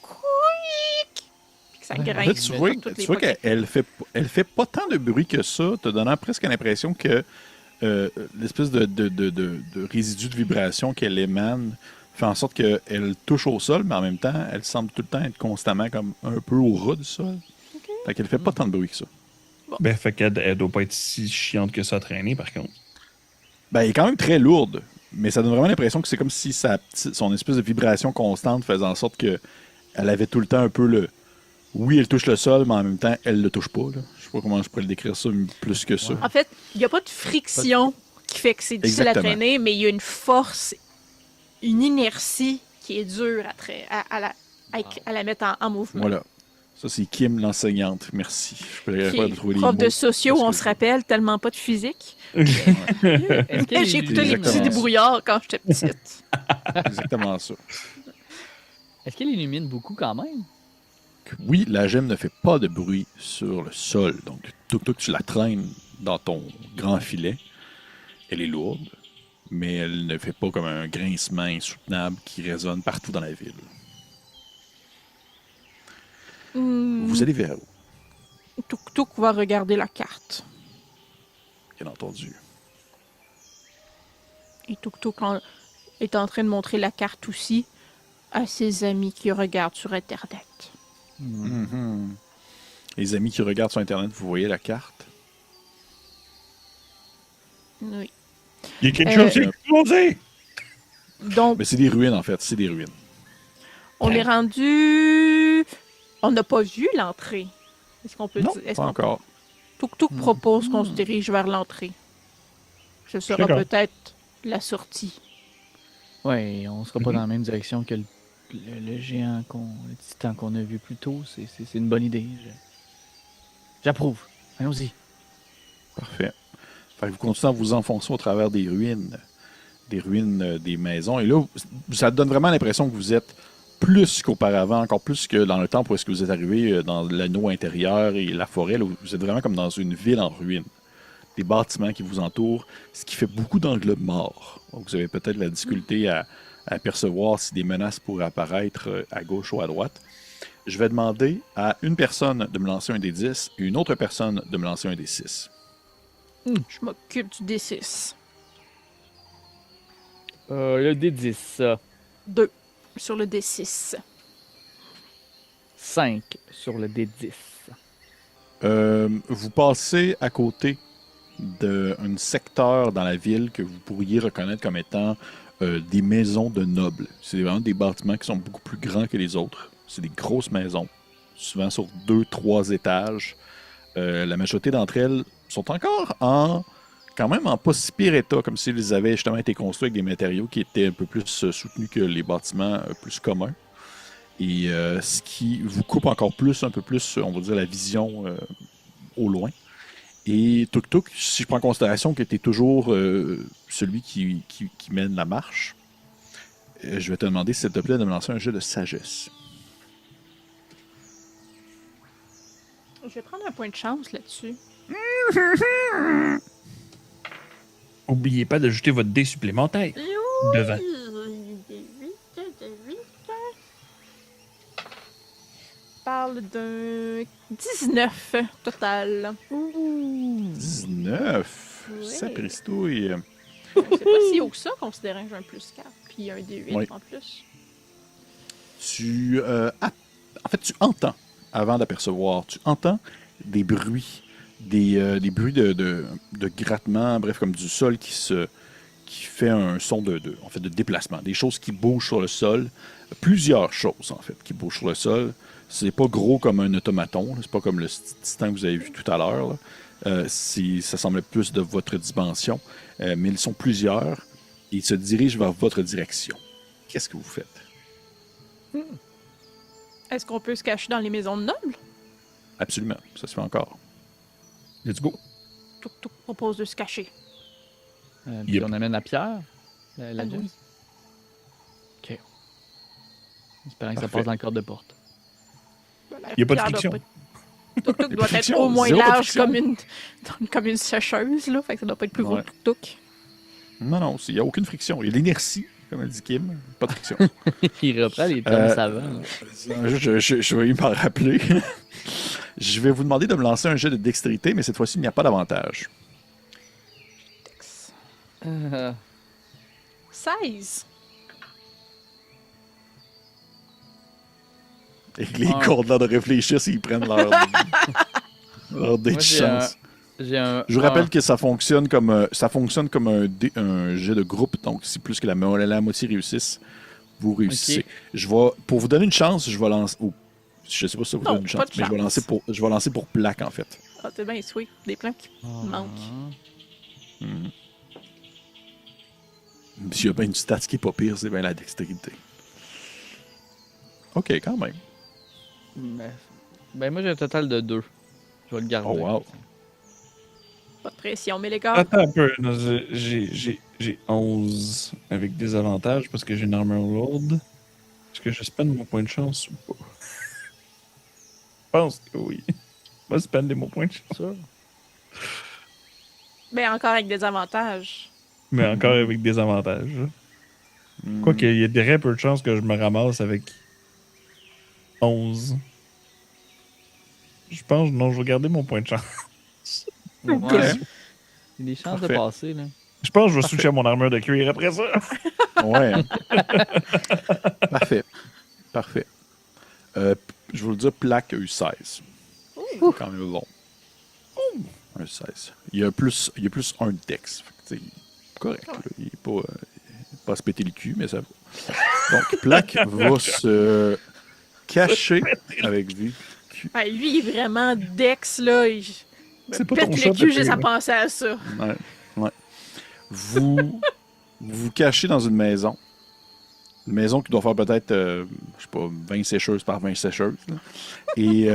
Couic! Puis que ça Ouais, En grince fait, tu dans vois, toutes tu les vois pockets. qu'elle fait pas tant de bruit que ça, te donnant presque l'impression que l'espèce de résidu de vibration qu'elle émane fait en sorte qu'elle touche au sol, mais en même temps, elle semble tout le temps être constamment comme un peu au ras du sol. Ok. Fait qu'elle fait pas tant de bruit que ça. Ben, fait qu'elle elle doit pas être si chiante que ça à traîner, par contre. Ben, elle est quand même très lourde, mais ça donne vraiment l'impression que c'est comme si son espèce de vibration constante faisait en sorte que elle avait tout le temps un peu le... Oui, elle touche le sol, mais en même temps, elle le touche pas. Là. Je sais pas comment je pourrais le décrire ça plus que ça. En fait, il n'y a pas de friction qui fait que c'est difficile Exactement. à traîner, mais il y a une force, une inertie qui est dure à la mettre en mouvement. Voilà. Ça, c'est Kim, l'enseignante. Merci. Je peux Qui pas est trouver les prof de mots. sociaux, Parce on que- se rappelle, tellement pas de physique. Est-ce que J'ai écouté les exactement petits ça. débrouillards quand j'étais petite. Exactement ça. Est-ce qu'elle illumine beaucoup quand même? Oui, la gemme ne fait pas de bruit sur le sol. Donc, tout que tu la traînes dans ton grand filet, elle est lourde, mais elle ne fait pas comme un grincement insoutenable qui résonne partout dans la ville. Vous allez vers où, Tuk-Tuk va regarder la carte. bien entendu. Et Tuk Tuk est en train de montrer la carte aussi à ses amis qui regardent sur Internet. Mhm. Les amis qui regardent sur Internet, vous voyez la carte? Oui. Il y a quelque chose qui a explosé! Donc, Mais c'est des ruines, en fait. C'est des ruines. on est rendu... On n'a pas vu l'entrée. Est-ce qu'on peut Non, dire... Est-ce pas qu'on... encore. Tuk Tuk propose qu'on se dirige vers l'entrée. Ce sera D'accord. peut-être la sortie. Ouais, on sera pas dans la même direction que le géant, le titan qu'on a vu plus tôt. C'est une bonne idée. J'approuve. Allons-y. Parfait. Fait que vous continuez à vous enfoncer au travers des ruines des maisons. Et là, ça donne vraiment l'impression que vous êtes plus qu'auparavant, encore plus que dans le temps où est-ce que vous êtes arrivé dans l'anneau intérieur et la forêt. Là, vous êtes vraiment comme dans une ville en ruine. Des bâtiments qui vous entourent, ce qui fait beaucoup d'angles morts. Donc, vous avez peut-être la difficulté à apercevoir si des menaces pourraient apparaître à gauche ou à droite. Je vais demander à une personne de me lancer un des 10 et une autre personne de me lancer un des 6. Je m'occupe du D6. Le D10. 2 sur le D6. 5 sur le D10. Vous passez à côté d'un secteur dans la ville que vous pourriez reconnaître comme étant des maisons de nobles. C'est vraiment des bâtiments qui sont beaucoup plus grands que les autres. C'est des grosses maisons, souvent sur 2-3 étages. La majorité d'entre elles sont encore quand même en pas si pire état, comme s'ils avaient justement été construits avec des matériaux qui étaient un peu plus soutenus que les bâtiments plus communs. Et ce qui vous coupe encore plus, un peu plus, on va dire, la vision au loin. Et Tuk Tuk, si je prends en considération que tu es toujours celui qui mène la marche, je vais te demander, s'il te plaît, de me lancer un jeu de sagesse. Je vais prendre un point de chance là-dessus. Oubliez pas d'ajouter votre dé supplémentaire devant. Parle d'un 19 total. 19! Ouais. Sapristouille! C'est pas si haut que ça, considérant que j'ai un plus 4 puis un D8 Oui. en plus. En fait, tu entends, avant d'apercevoir, tu entends des bruits, des bruits de grattement, bref, comme du sol qui fait un son en fait, de déplacement. Des choses qui bougent sur le sol. Plusieurs choses, en fait, qui bougent sur le sol. C'est pas gros comme un automaton. C'est pas comme le titan que vous avez vu tout à l'heure. Ça semble plus de votre dimension. Mais ils sont plusieurs et ils se dirigent vers votre direction. Qu'est-ce que vous faites? Est-ce qu'on peut se cacher dans les maisons de nobles? Absolument, ça se fait encore. Let's go. Tuk Tuk propose de se cacher. Puis Yep. on amène la pierre. La Ah gemme. oui. Ok. Espérant que ça Parfait. passe dans le cadre de porte. Il n'y a pas de friction. Tuk Tuk doit être friction, au moins zéro large friction. comme une sécheuse, là. Fait que ça doit pas être plus gros Ouais. que Tuk Tuk. Non, il n'y a aucune friction. Il y a de l'inertie, comme elle dit Kim. Pas de friction. Il reprend les termes savants. je vais m'en rappeler. Je vais vous demander de me lancer un jet de dextérité, mais cette fois-ci, il n'y a pas d'avantage. 16. Et les cordes là de réfléchir s'ils prennent leur dé de chance. J'ai un. Je vous rappelle que ça fonctionne comme un jet de groupe, donc si plus que la moitié réussissent, vous réussissez. Ok. Pour vous donner une chance, je vais lancer. Je sais pas si ça vous Non, donne une pas chance, de mais je vais lancer pour plaque en fait. Ah, t'es bien sweet. Des plans qui manquent. S'il y a bien une stat qui est pas pire, c'est bien la dextérité. Ok, quand même. Ben, moi, j'ai un total de 2. Je vais le garder. Oh wow. Pas de pression, mais les gars. Attends un peu. Non, j'ai 11 avec des avantages parce que j'ai une armor load. Est-ce que je spend mon point de chance ou pas? Je pense que oui. Je vais spender mon point de chance. Sûr. Mais encore avec des avantages. Mais encore avec des avantages. Quoique, il y a très peu de chances que je me ramasse avec 11. Je pense, non, je vais garder mon point de chance. Ouais. Il y a des chances Parfait. de passer, là. Je pense que je vais switcher à mon armure de cuir après ça. Ouais. Parfait. Parfait. Je vais vous dire, Plaque a eu 16. C'est quand même bon. Un 16. Il y a plus un dex. Fait que, correct. Là. Il n'est pas à se péter le cul, mais ça va. Donc, Plaque va se cacher avec lui. Ouais, lui, il est vraiment Dex, là. Il C'est me pas pète ton chat le cul de juste à cuir, penser à ça. Ouais. Ouais. Vous cachez dans une maison. Une maison qui doit faire peut-être, je sais pas, 20 sécheuses par 20 sécheuses. Là. Et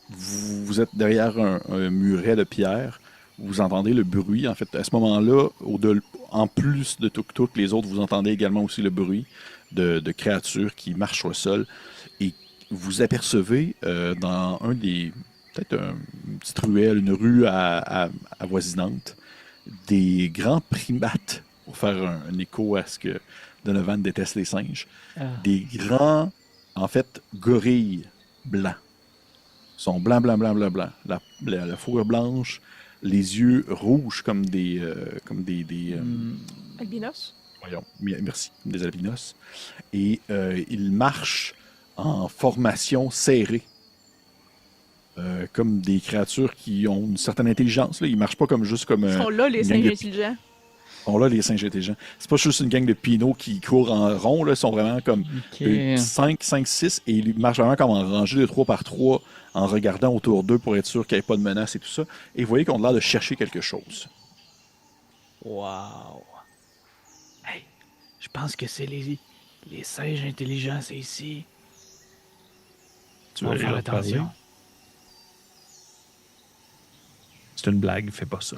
vous êtes derrière un muret de pierre. Vous entendez le bruit. En fait, à ce moment-là, en plus de Tuk-Tuk, les autres, vous entendez également aussi le bruit de créatures qui marchent sur le sol. Et vous apercevez dans peut-être une petite ruelle, une rue avoisinante, des grands primates, pour faire un écho à ce que Donovan déteste les singes. Des grands, en fait, gorilles blancs. Ils sont blancs. La fourrure blanche, les yeux rouges comme des Albinos? voyons, merci, des albinos. Et ils marchent en formation serrée. Comme des créatures qui ont une certaine intelligence. Là. Ils marchent pas juste comme... Ils sont là, les singes intelligents. Ils sont là, les singes intelligents. C'est pas juste une gang de pinots qui courent en rond. Là. Ils sont vraiment comme 5, 6 et ils marchent vraiment comme en rangée de 3 par 3 en regardant autour d'eux pour être sûr qu'il n'y ait pas de menace et tout ça. Et vous voyez qu'on a l'air de chercher quelque chose. Wow. Hey, je pense que c'est les singes intelligents, c'est ici. Tu On vas va faire leur parler? attention. C'est une blague, fais pas ça.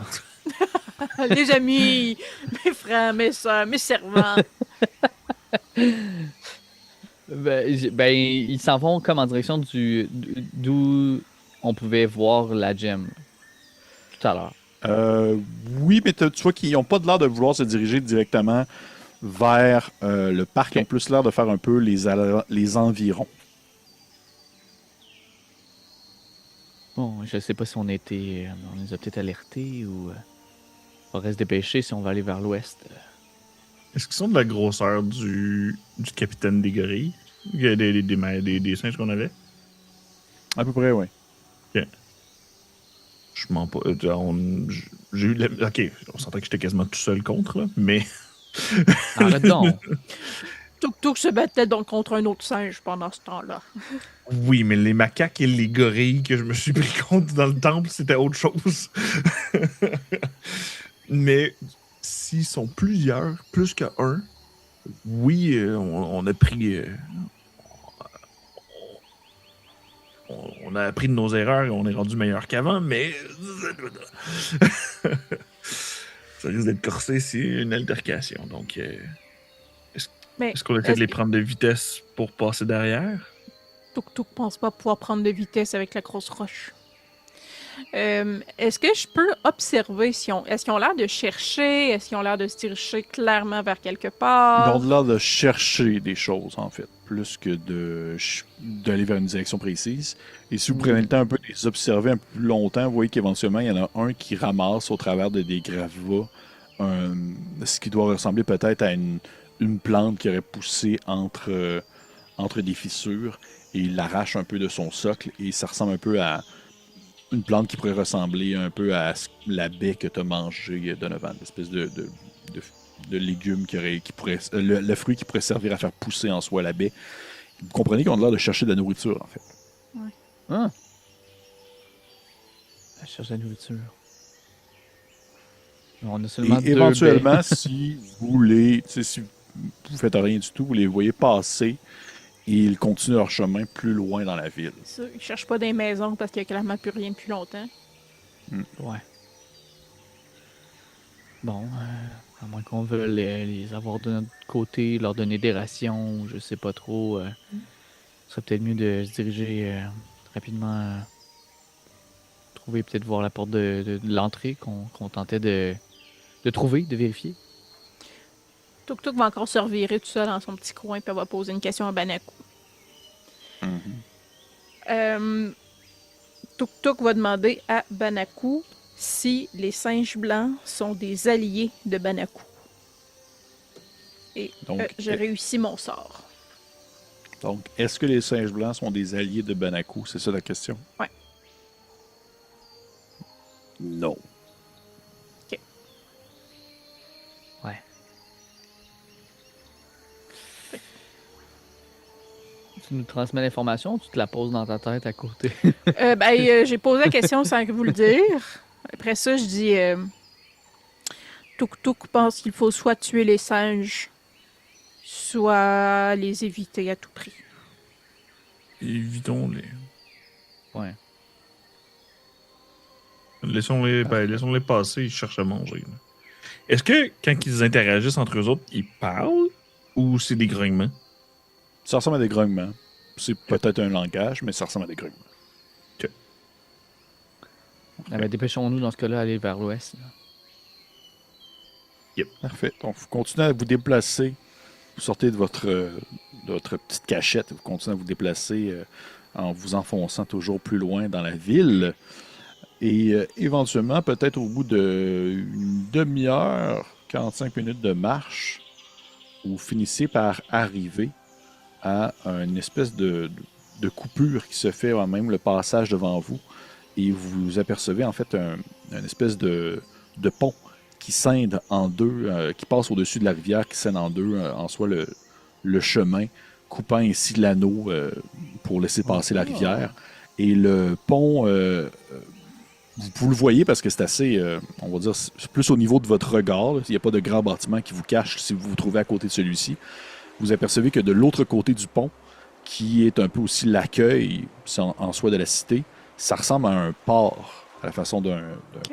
Les amis, mes frères, mes soeurs, mes servants. Ils s'en vont comme en direction d'où on pouvait voir la gemme tout à l'heure. Oui, mais tu vois qu'ils n'ont pas l'air de vouloir se diriger directement vers le parc. Ils ont plus l'air de faire un peu les environs. Bon, je sais pas si on les a peut-être alertés ou on reste dépêcher si on va aller vers l'ouest. Est-ce qu'ils sont de la grosseur du capitaine des gorilles? Des singes qu'on avait? À peu près, oui. Ok. Je mens pas. J'ai eu ok, on sentait que j'étais quasiment tout seul contre, là, mais... Arrête donc! Tuk-Tuk se battait donc contre un autre singe pendant ce temps-là. Oui, mais les macaques et les gorilles que je me suis pris compte dans le temple, c'était autre chose. Mais s'ils sont plusieurs, plus qu'un, oui, on a pris... on a appris de nos erreurs et on est rendu meilleur qu'avant, mais... ça risque d'être corsé, c'est une altercation. Donc, est-ce qu'on essaie de les prendre de vitesse pour passer derrière? Tuk-Tuk pense pas pouvoir prendre de vitesse avec la grosse roche. Est-ce que je peux observer est-ce qu'ils ont l'air de chercher? Est-ce qu'ils ont l'air de se diriger clairement vers quelque part? Ils ont l'air de chercher des choses, en fait, plus que d'aller vers une direction précise. Et si vous prenez le temps un peu de les observer un peu plus longtemps, vous voyez qu'éventuellement, il y en a un qui ramasse au travers des gravats ce qui doit ressembler peut-être à une plante qui aurait poussé entre des fissures, et il l'arrache un peu de son socle, et ça ressemble un peu à une plante qui pourrait ressembler un peu à la baie que tu as mangée, Donovan, l'espèce de légume qui pourrait, le fruit qui pourrait servir à faire pousser en soi la baie. Vous comprenez qu'on a l'air de chercher de la nourriture, en fait. Ouais. Ah! Elle cherche la nourriture. On a seulement Et deux éventuellement, baies. si vous faites rien du tout, vous les voyez passer et ils continuent leur chemin plus loin dans la ville. Ça, ils cherchent pas des maisons parce qu'il y a clairement plus rien depuis longtemps. Ouais. Bon, à moins qu'on veuille les avoir de notre côté, leur donner des rations, je sais pas trop. Ce serait peut-être mieux de se diriger rapidement, trouver, peut-être voir la porte de l'entrée qu'on tentait de trouver, de vérifier. Tuk-Tuk va encore se revirer tout seul dans son petit coin puis elle va poser une question à Banaku. Tuk-Tuk va demander à Banaku si les singes blancs sont des alliés de Banaku. Et Donc, j'ai réussi mon sort. Donc, est-ce que les singes blancs sont des alliés de Banaku? C'est ça la question? Ouais. Non. OK. Ouais. Tu nous transmets l'information ou tu te la poses dans ta tête à côté? J'ai posé la question sans vous le dire. Après ça, je dis Tuk Tuk pense qu'il faut soit tuer les singes, soit les éviter à tout prix. Évitons-les. Ouais. Laissons-les passer, ils cherchent à manger. Là. Est-ce que quand ils interagissent entre eux autres, ils parlent ou c'est des grognements? Ça ressemble à des grognements. C'est peut-être un langage, mais ça ressemble à des grognements. Ah ben, dépêchons-nous dans ce cas-là, aller vers l'ouest. là. Parfait. Donc, vous continuez à vous déplacer. Vous sortez de votre petite cachette. Vous continuez à vous déplacer en vous enfonçant toujours plus loin dans la ville. Et éventuellement, peut-être au bout d'une demi-heure, 45 minutes de marche, vous finissez par arriver à une espèce de coupure qui se fait à même le passage devant vous. Et vous apercevez en fait une espèce de pont qui scinde en deux, qui passe au-dessus de la rivière, qui scinde en deux, en soi le chemin, coupant ainsi l'anneau pour laisser passer la rivière. Et le pont, vous le voyez parce que c'est assez, on va dire, c'est plus au niveau de votre regard. Là. Il n'y a pas de grand bâtiment qui vous cache si vous vous trouvez à côté de celui-ci. Vous apercevez que de l'autre côté du pont, qui est un peu aussi l'accueil en soi de la cité, ça ressemble à un port, à la façon d'un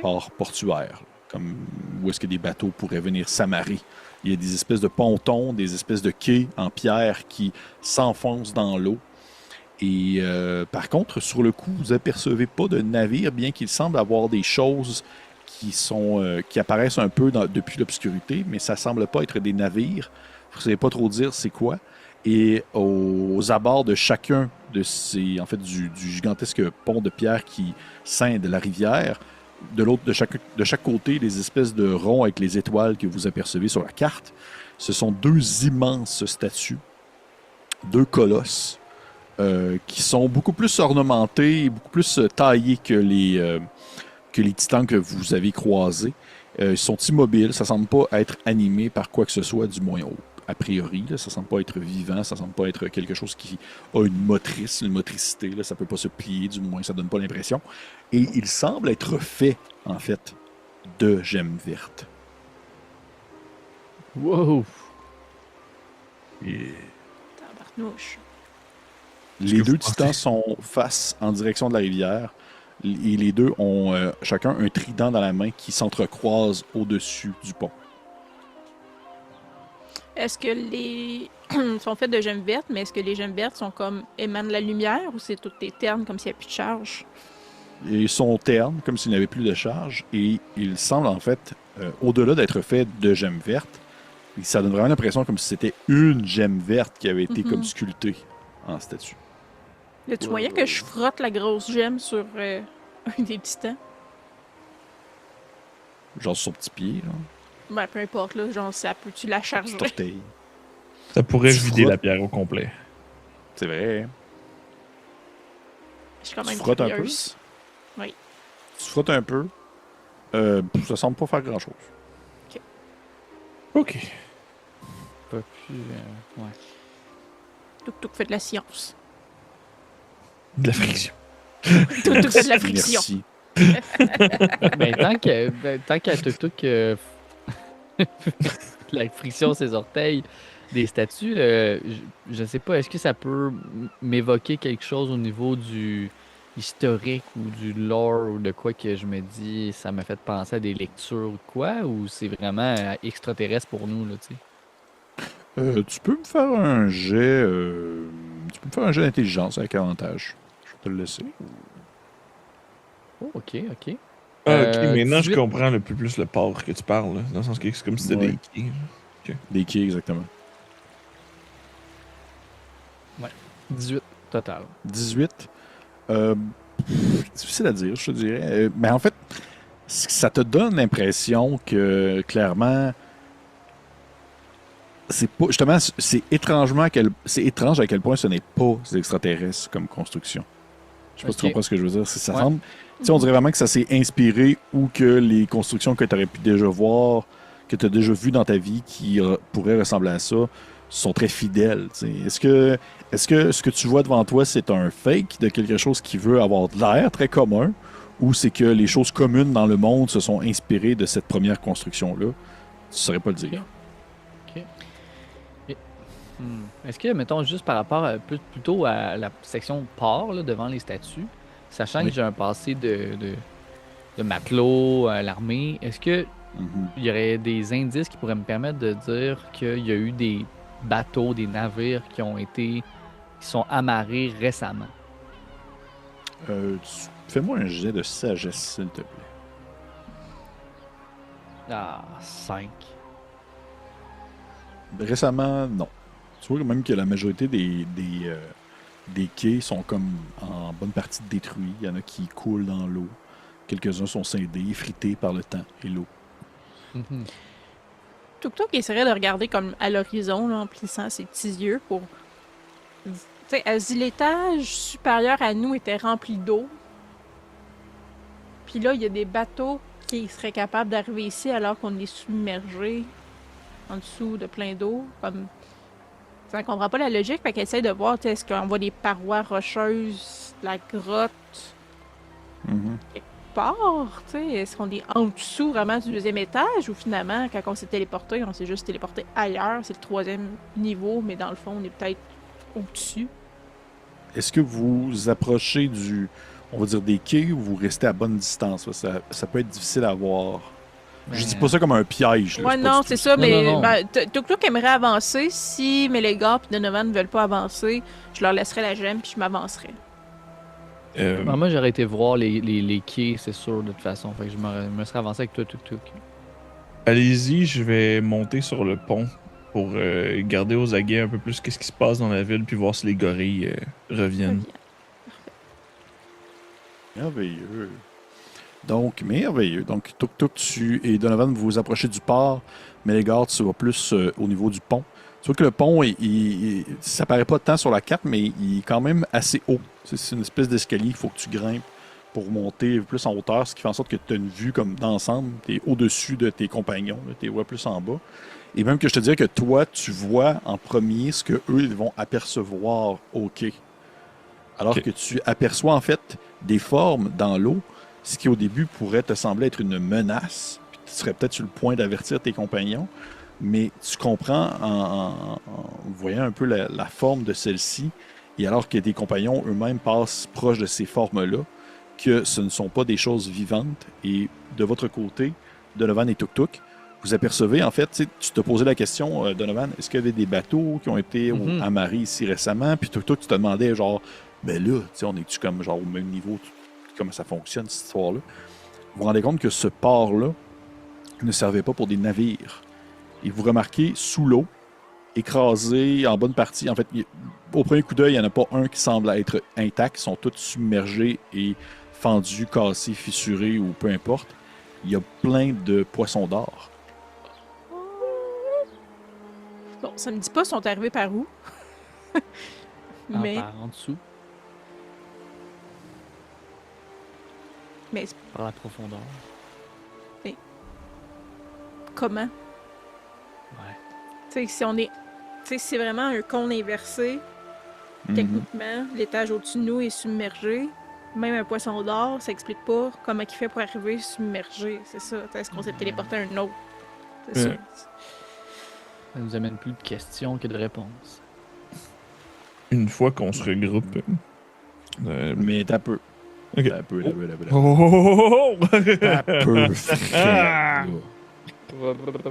port portuaire, comme où est-ce que des bateaux pourraient venir s'amarrer. Il y a des espèces de pontons, des espèces de quais en pierre qui s'enfoncent dans l'eau. Et par contre, sur le coup, vous apercevez pas de navire, bien qu'il semble avoir des choses qui apparaissent un peu depuis l'obscurité, mais ça semble pas être des navires. Vous ne savez pas trop dire c'est quoi. Et aux abords de chacun de ces, en fait, du gigantesque pont de pierre qui scinde la rivière, de chaque côté, les espèces de ronds avec les étoiles que vous apercevez sur la carte, ce sont deux immenses statues, deux colosses, qui sont beaucoup plus ornementés et beaucoup plus taillés que les titans que vous avez croisés. Ils sont immobiles, ça ne semble pas être animé par quoi que ce soit, du moins a priori. Là, ça ne semble pas être vivant, ça ne semble pas être quelque chose qui a une motricité. Là, ça ne peut pas se plier, du moins, ça ne donne pas l'impression. Et il semble être fait, en fait, de gemmes vertes. Wow! Et... Tabarnouche. Les deux titans sont face en direction de la rivière. Et les deux ont chacun un trident dans la main qui s'entrecroise au-dessus du pont. Est-ce que les sont faits de gemmes vertes, mais est-ce que les gemmes vertes sont comme émanent la lumière ou c'est toutes ternes comme s'il n'y a plus de charge? Ils sont ternes, comme s'il n'y avait plus de charge. Et ils semblent, en fait, au-delà d'être faits de gemmes vertes, ça donne vraiment l'impression comme si c'était une gemme verte qui avait été comme sculptée en statue. Y a-tu moyen que je frotte la grosse gemme sur un des titans? Genre sur son petit pied, là. Ben, peu importe, là. Genre, ça peut-tu la charger? Petit orteil. Ça pourrait Tu vider frottes. la pierre au complet. C'est vrai. Je suis quand Tu même frottes un peu? curieuse. Oui. Tu frottes un peu. Ça semble pas faire grand-chose. OK. Pas plus. Ouais. Tuk fait de la science. De la friction. Tuk fait de la friction. Merci. Ben, tant qu'à Tuk-Tuk, la friction, ses orteils, des statues, je sais pas, est-ce que ça peut m'évoquer quelque chose au niveau du historique ou du lore ou de quoi que je me dis, ça m'a fait penser à des lectures ou quoi, ou c'est vraiment extraterrestre pour nous, là, tu sais? Tu peux me faire un jet. Tu peux me faire un jet d'intelligence avec avantage. Je vais te le laisser. Oh, ok, ok. Ah, ok, maintenant 18. je comprends plus le port que tu parles, là, dans le sens que c'est comme si c'était Ouais. des quais. Des quais, exactement. 18 total. 18. Difficile à dire, je te dirais. Mais en fait, ça te donne l'impression que, clairement, c'est pas. Justement, c'est étrange à quel point ce n'est pas des extraterrestres comme construction. Je sais pas si tu Ok. comprends ce que je veux dire. Ça Ouais. semble. Tu sais, on dirait vraiment que ça s'est inspiré ou que les constructions que tu aurais pu déjà voir, que tu as déjà vues dans ta vie qui pourraient ressembler à ça, sont très fidèles. Tu sais. Est-ce que ce que tu vois devant toi, c'est un fake de quelque chose qui veut avoir de l'air très commun, ou c'est que les choses communes dans le monde se sont inspirées de cette première construction-là? Tu saurais pas le dire. Est-ce que, mettons, juste par rapport plutôt à la section port là, devant les statues, sachant Oui. que j'ai un passé de matelot à l'armée, est-ce que Mhm. il y aurait des indices qui pourraient me permettre de dire qu'il y a eu des bateaux, des navires qui sont amarrés récemment? Fais-moi un jet de sagesse, s'il te plaît. Ah, 5. Récemment, non. Tu vois même que la majorité des quais sont comme en bonne partie détruits. Il y en a qui coulent dans l'eau. Quelques-uns sont scindés, effrités par le temps et l'eau. Tuk-Tuk essaierait de regarder comme à l'horizon, là, en plissant ses petits yeux pour. Tu sais, elle se dit l'étage supérieur à nous était rempli d'eau. Puis là, il y a des bateaux qui seraient capables d'arriver ici alors qu'on est submergé en dessous de plein d'eau. Comme. Ça ne comprend pas la logique, fait qu'elle essaie de voir, tu sais, est-ce qu'on voit des parois rocheuses, la grotte Mhm. part, tu sais, est-ce qu'on est en dessous vraiment du deuxième étage ou finalement, quand on s'est téléporté, on s'est juste téléporté ailleurs, c'est le troisième niveau, mais dans le fond, on est peut-être au-dessus. Est-ce que vous approchez on va dire, des quais ou vous restez à bonne distance? Ça peut être difficile à voir. Je dis pas ça comme un piège. Là, Ouais, c'est pas non, du c'est tout ça, Non, mais non, non. ben, Tuk-Tuk aimerait avancer. Si Mélégar et Donovan ne veulent pas avancer, je leur laisserai la gemme puis je m'avancerai. Moi, j'aurais été voir les quais, c'est sûr, de toute façon. Fait que je me serais avancé avec toi, Tuk-Tuk. Allez-y, je vais monter sur le pont pour garder aux aguets un peu plus qu'est-ce qui se passe dans la ville, puis voir si les gorilles reviennent. merveilleux. Donc, merveilleux. Donc, Tuk-Tuk, tu et Donovan, vous vous approchez du port, mais les gardes, tu vas plus au niveau du pont. Tu vois que le pont, ça paraît pas tant sur la carte, mais il est quand même assez haut. C'est une espèce d'escalier, il faut que tu grimpes pour monter plus en hauteur, ce qui fait en sorte que tu as une vue comme d'ensemble. Tu es au-dessus de tes compagnons, tu les vois plus en bas. Et même que je te dirais que toi, tu vois en premier ce que eux ils vont apercevoir au quai. Alors Ok. que tu aperçois en fait des formes dans l'eau, ce qui au début pourrait te sembler être une menace, puis tu serais peut-être sur le point d'avertir tes compagnons, mais tu comprends en voyant un peu la forme de celle-ci, et alors que tes compagnons eux-mêmes passent proche de ces formes-là, que ce ne sont pas des choses vivantes, et de votre côté, Donovan et Tuk-Tuk, vous apercevez, en fait, tu te posais la question, Donovan, est-ce qu'il y avait des bateaux qui ont été Mhm. amarrés ici récemment? Puis Tuk-Tuk, tu te demandais, genre, ben là, tu sais, on est-tu comme genre au même niveau, comment ça fonctionne cette histoire-là? Vous vous rendez compte que ce port-là ne servait pas pour des navires. Et vous remarquez sous l'eau, écrasé en bonne partie, en fait, au premier coup d'œil, il n'y en a pas un qui semble être intact, ils sont tous submergés et fendus, cassés, fissurés ou peu importe. Il y a plein de poissons d'or. Bon, ça me dit pas sont arrivés par où. mais, En dessous, mais par la profondeur. comment? Ouais. Tu sais, si on est. Tu sais, si c'est vraiment un cône inversé, Mhm. techniquement, l'étage au-dessus de nous est submergé. Même un poisson d'or, ça explique pas comment il fait pour arriver submergé. C'est ça. Est-ce qu'on s'est téléporté à un autre? C'est Ouais. ça. Ça nous amène plus de questions que de réponses. Une fois qu'on se regroupe. Mais t'as peu. Ok. T'as peu, Oh! T'as peu, frère.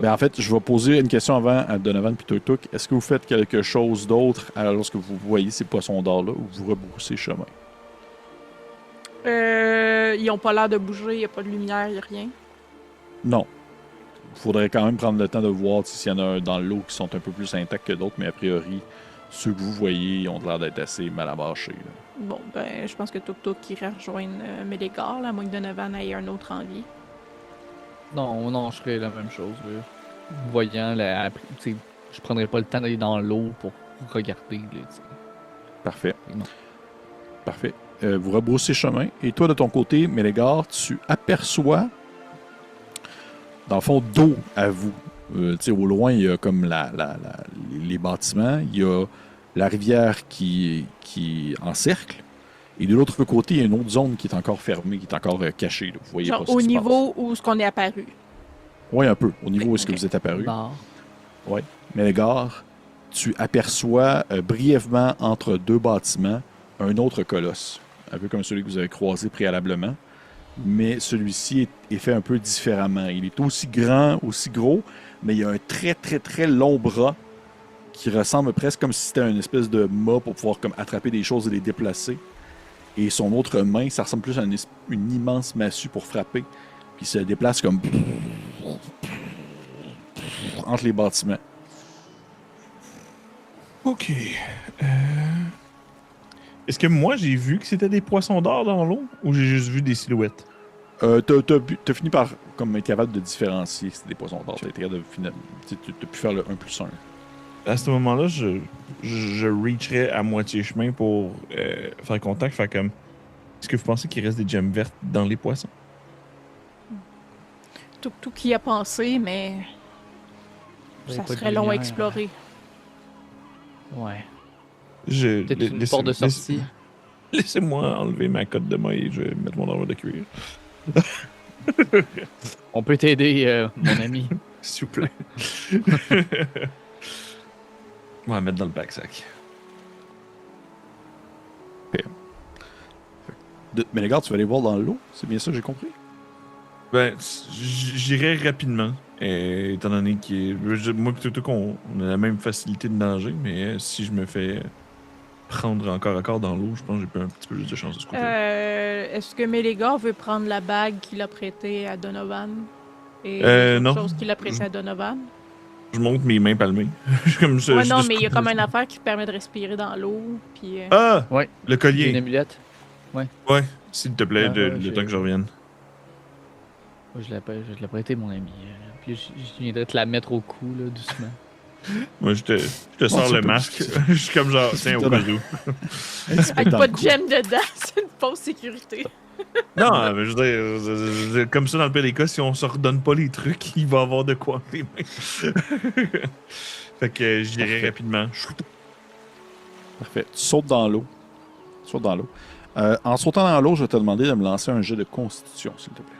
Ben, en fait, je vais poser une question avant à Donovan et Tuk-Tuk. Est-ce que vous faites quelque chose d'autre lorsque vous voyez ces poissons d'or-là ou vous rebroussez chemin? Ils ont pas l'air de bouger, il n'y a pas de lumière, il n'y a rien. Non. Il faudrait quand même prendre le temps de voir s'il y en a dans l'eau qui sont un peu plus intacts que d'autres, mais a priori, ceux que vous voyez ont l'air d'être assez mal abâchés. Là. Bon, ben, je pense que Tuk-Tuk irait rejoindre Mélégar, là, à moins que Donovan ait un autre envie. Non, je ferais la même chose. Voyant, je prendrais pas le temps d'aller dans l'eau pour regarder. Là, Parfait. Non. Parfait. Vous rebroussez chemin. Et toi, de ton côté, Mélégar, tu aperçois, dans le fond, d'eau à vous. Au loin, il y a comme les bâtiments. Il y a la rivière qui encercle. Et de l'autre côté, il y a une autre zone qui est encore fermée, qui est encore cachée. Là. Vous voyez Genre pas ce au qui se niveau où ce qu'on est apparu. passe. Oui, un peu. Au niveau où est-ce que Ok. vous êtes apparu. Nord. Mélégar, tu aperçois brièvement entre deux bâtiments un autre colosse, un peu comme celui que vous avez croisé préalablement, mais celui-ci est fait un peu différemment. Il est aussi grand, aussi gros, mais il a un très très très long bras qui ressemble presque comme si c'était une espèce de mât pour pouvoir comme attraper des choses et les déplacer. Et son autre main, ça ressemble plus à une immense massue pour frapper, puis il se déplace comme entre les bâtiments. Ok. Est-ce que moi, j'ai vu que c'était des poissons d'or dans l'eau ou j'ai juste vu des silhouettes? T'as fini par comme être capable de différencier que c'était des poissons d'or. T'as été capable de t'as pu faire le 1+1. À ce moment-là, je reacherais à moitié chemin pour faire contact. Faire comme. Est-ce que vous pensez qu'il reste des gemmes vertes dans les poissons? Tout qui y a pensé, mais Vous ça avez pas de serait long à lumière. explorer. Ouais. Laissez- Peut-être une porte de sortie. Laissez-moi enlever ma cotte de maille et je vais mettre mon armure de cuir. On peut t'aider, mon ami. S'il vous plaît. On va la mettre dans le backsack. Mais les gars, tu vas aller voir dans l'eau? C'est bien ça que j'ai compris? Ben, j'irai rapidement. Étant donné moi et Toto, on a la même facilité de nager, mais si je me fais prendre encore à corps dans l'eau, je pense que j'ai un petit peu plus de chance de ce côté. Est-ce que Mélégar veut prendre la bague qu'il a prêtée à Donovan? Et non. autre chose qu'il a prêtée à Donovan? Je monte mes mains palmées. Je suis comme ça. Ouais, je non, juste mais il y a coupe comme le- une affaire qui permet de respirer dans l'eau. Puis, Ah! Ouais. Le Une collier. amulette. Ouais, s'il te plaît, Ah, ouais, le temps que je revienne. Ouais, je l'ai prêté, mon ami. Puis je viendrais te la mettre au cou, là, doucement. Moi, je te sors c'est le pas masque. difficile. Je suis comme genre, tiens, au cas où. avec pas de gemme dedans, c'est une fausse sécurité. Non, mais je veux dire, comme ça, dans le pire des cas, si on se redonne pas les trucs, il va avoir de quoi entre les mains. Fait que j'irai Parfait. rapidement. Parfait. Tu sautes dans l'eau. En sautant dans l'eau, je vais te demander de me lancer un jet de constitution, s'il te plaît.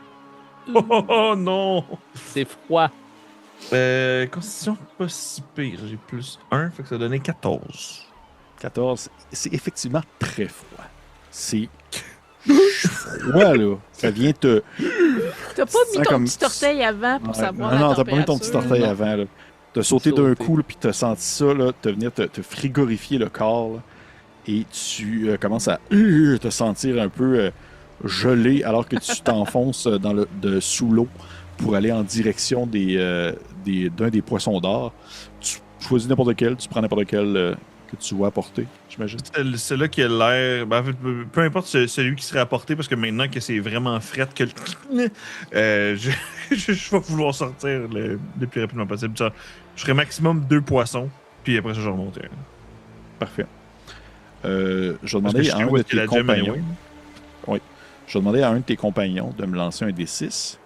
Oh non! C'est froid. Constitution, pas si pire. J'ai plus 1, fait que ça donnait 14. 14. C'est effectivement très froid. C'est froid, là. Ça vient te... T'as pas mis Ça, ton comme- petit orteil avant pour Ouais. savoir Non, la non, t'as pas mis ton petit température. orteil non. avant, là. T'as sauté d'un Sauté. coup, là, puis t'as senti ça, là, te venir te frigorifier le corps, là, et tu commences à te sentir un peu gelé alors que tu t'enfonces sous l'eau pour aller en direction d'un des poissons d'or. Tu choisis n'importe lequel, tu prends n'importe lequel que tu vois apporter, j'imagine. Celui-là qui a l'air. Ben, en fait, peu importe celui qui serait apporté, parce que maintenant que c'est vraiment fret que je vais vouloir sortir le plus rapidement possible. Ça, je ferais maximum 2 poissons, puis après ça, je remonterai. Parfait. Je vais Parce que demander je à sais un où de est-ce qu'il y a tes la gemme, compagnons. anyway. Je vais demander à un de tes compagnons de me lancer un D6.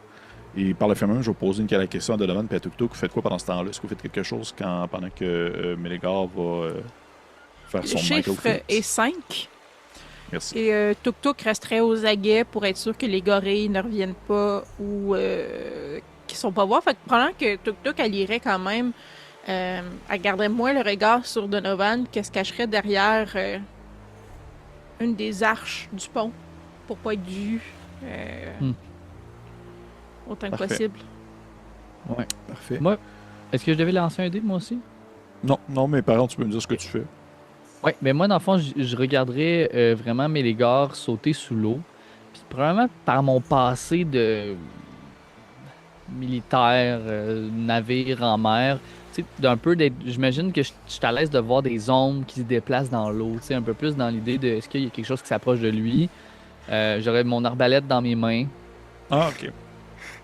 Et par le fait même, je vais poser une question à Donovan et à Tuktuk. Vous faites quoi pendant ce temps-là? Est-ce que vous faites quelque chose pendant que Mélégar va faire Le son chiffre Michael est 5. Merci. Et Tuk-Tuk resterait aux aguets pour être sûr que les gorilles ne reviennent pas ou qu'ils sont pas voir. Fait que pendant que Tuk-Tuk, elle irait quand même, elle garderait moins le regard sur Donovan qu'elle se cacherait derrière une des arches du pont pour pas être vue autant que Parfait. possible. Parfait. Moi, est-ce que je devais lancer un dé, moi aussi? Non, mais par contre, tu peux me dire ce que tu fais. Ouais, mais moi, dans le fond, je regarderais vraiment Mélégar sauter sous l'eau. Puis probablement par mon passé de militaire, navire en mer, tu sais, d'un peu d'être. J'imagine que je suis à l'aise de voir des ombres qui se déplacent dans l'eau. Tu sais, un peu plus dans l'idée de est-ce qu'il y a quelque chose qui s'approche de lui. J'aurais mon arbalète dans mes mains. Ah, ok.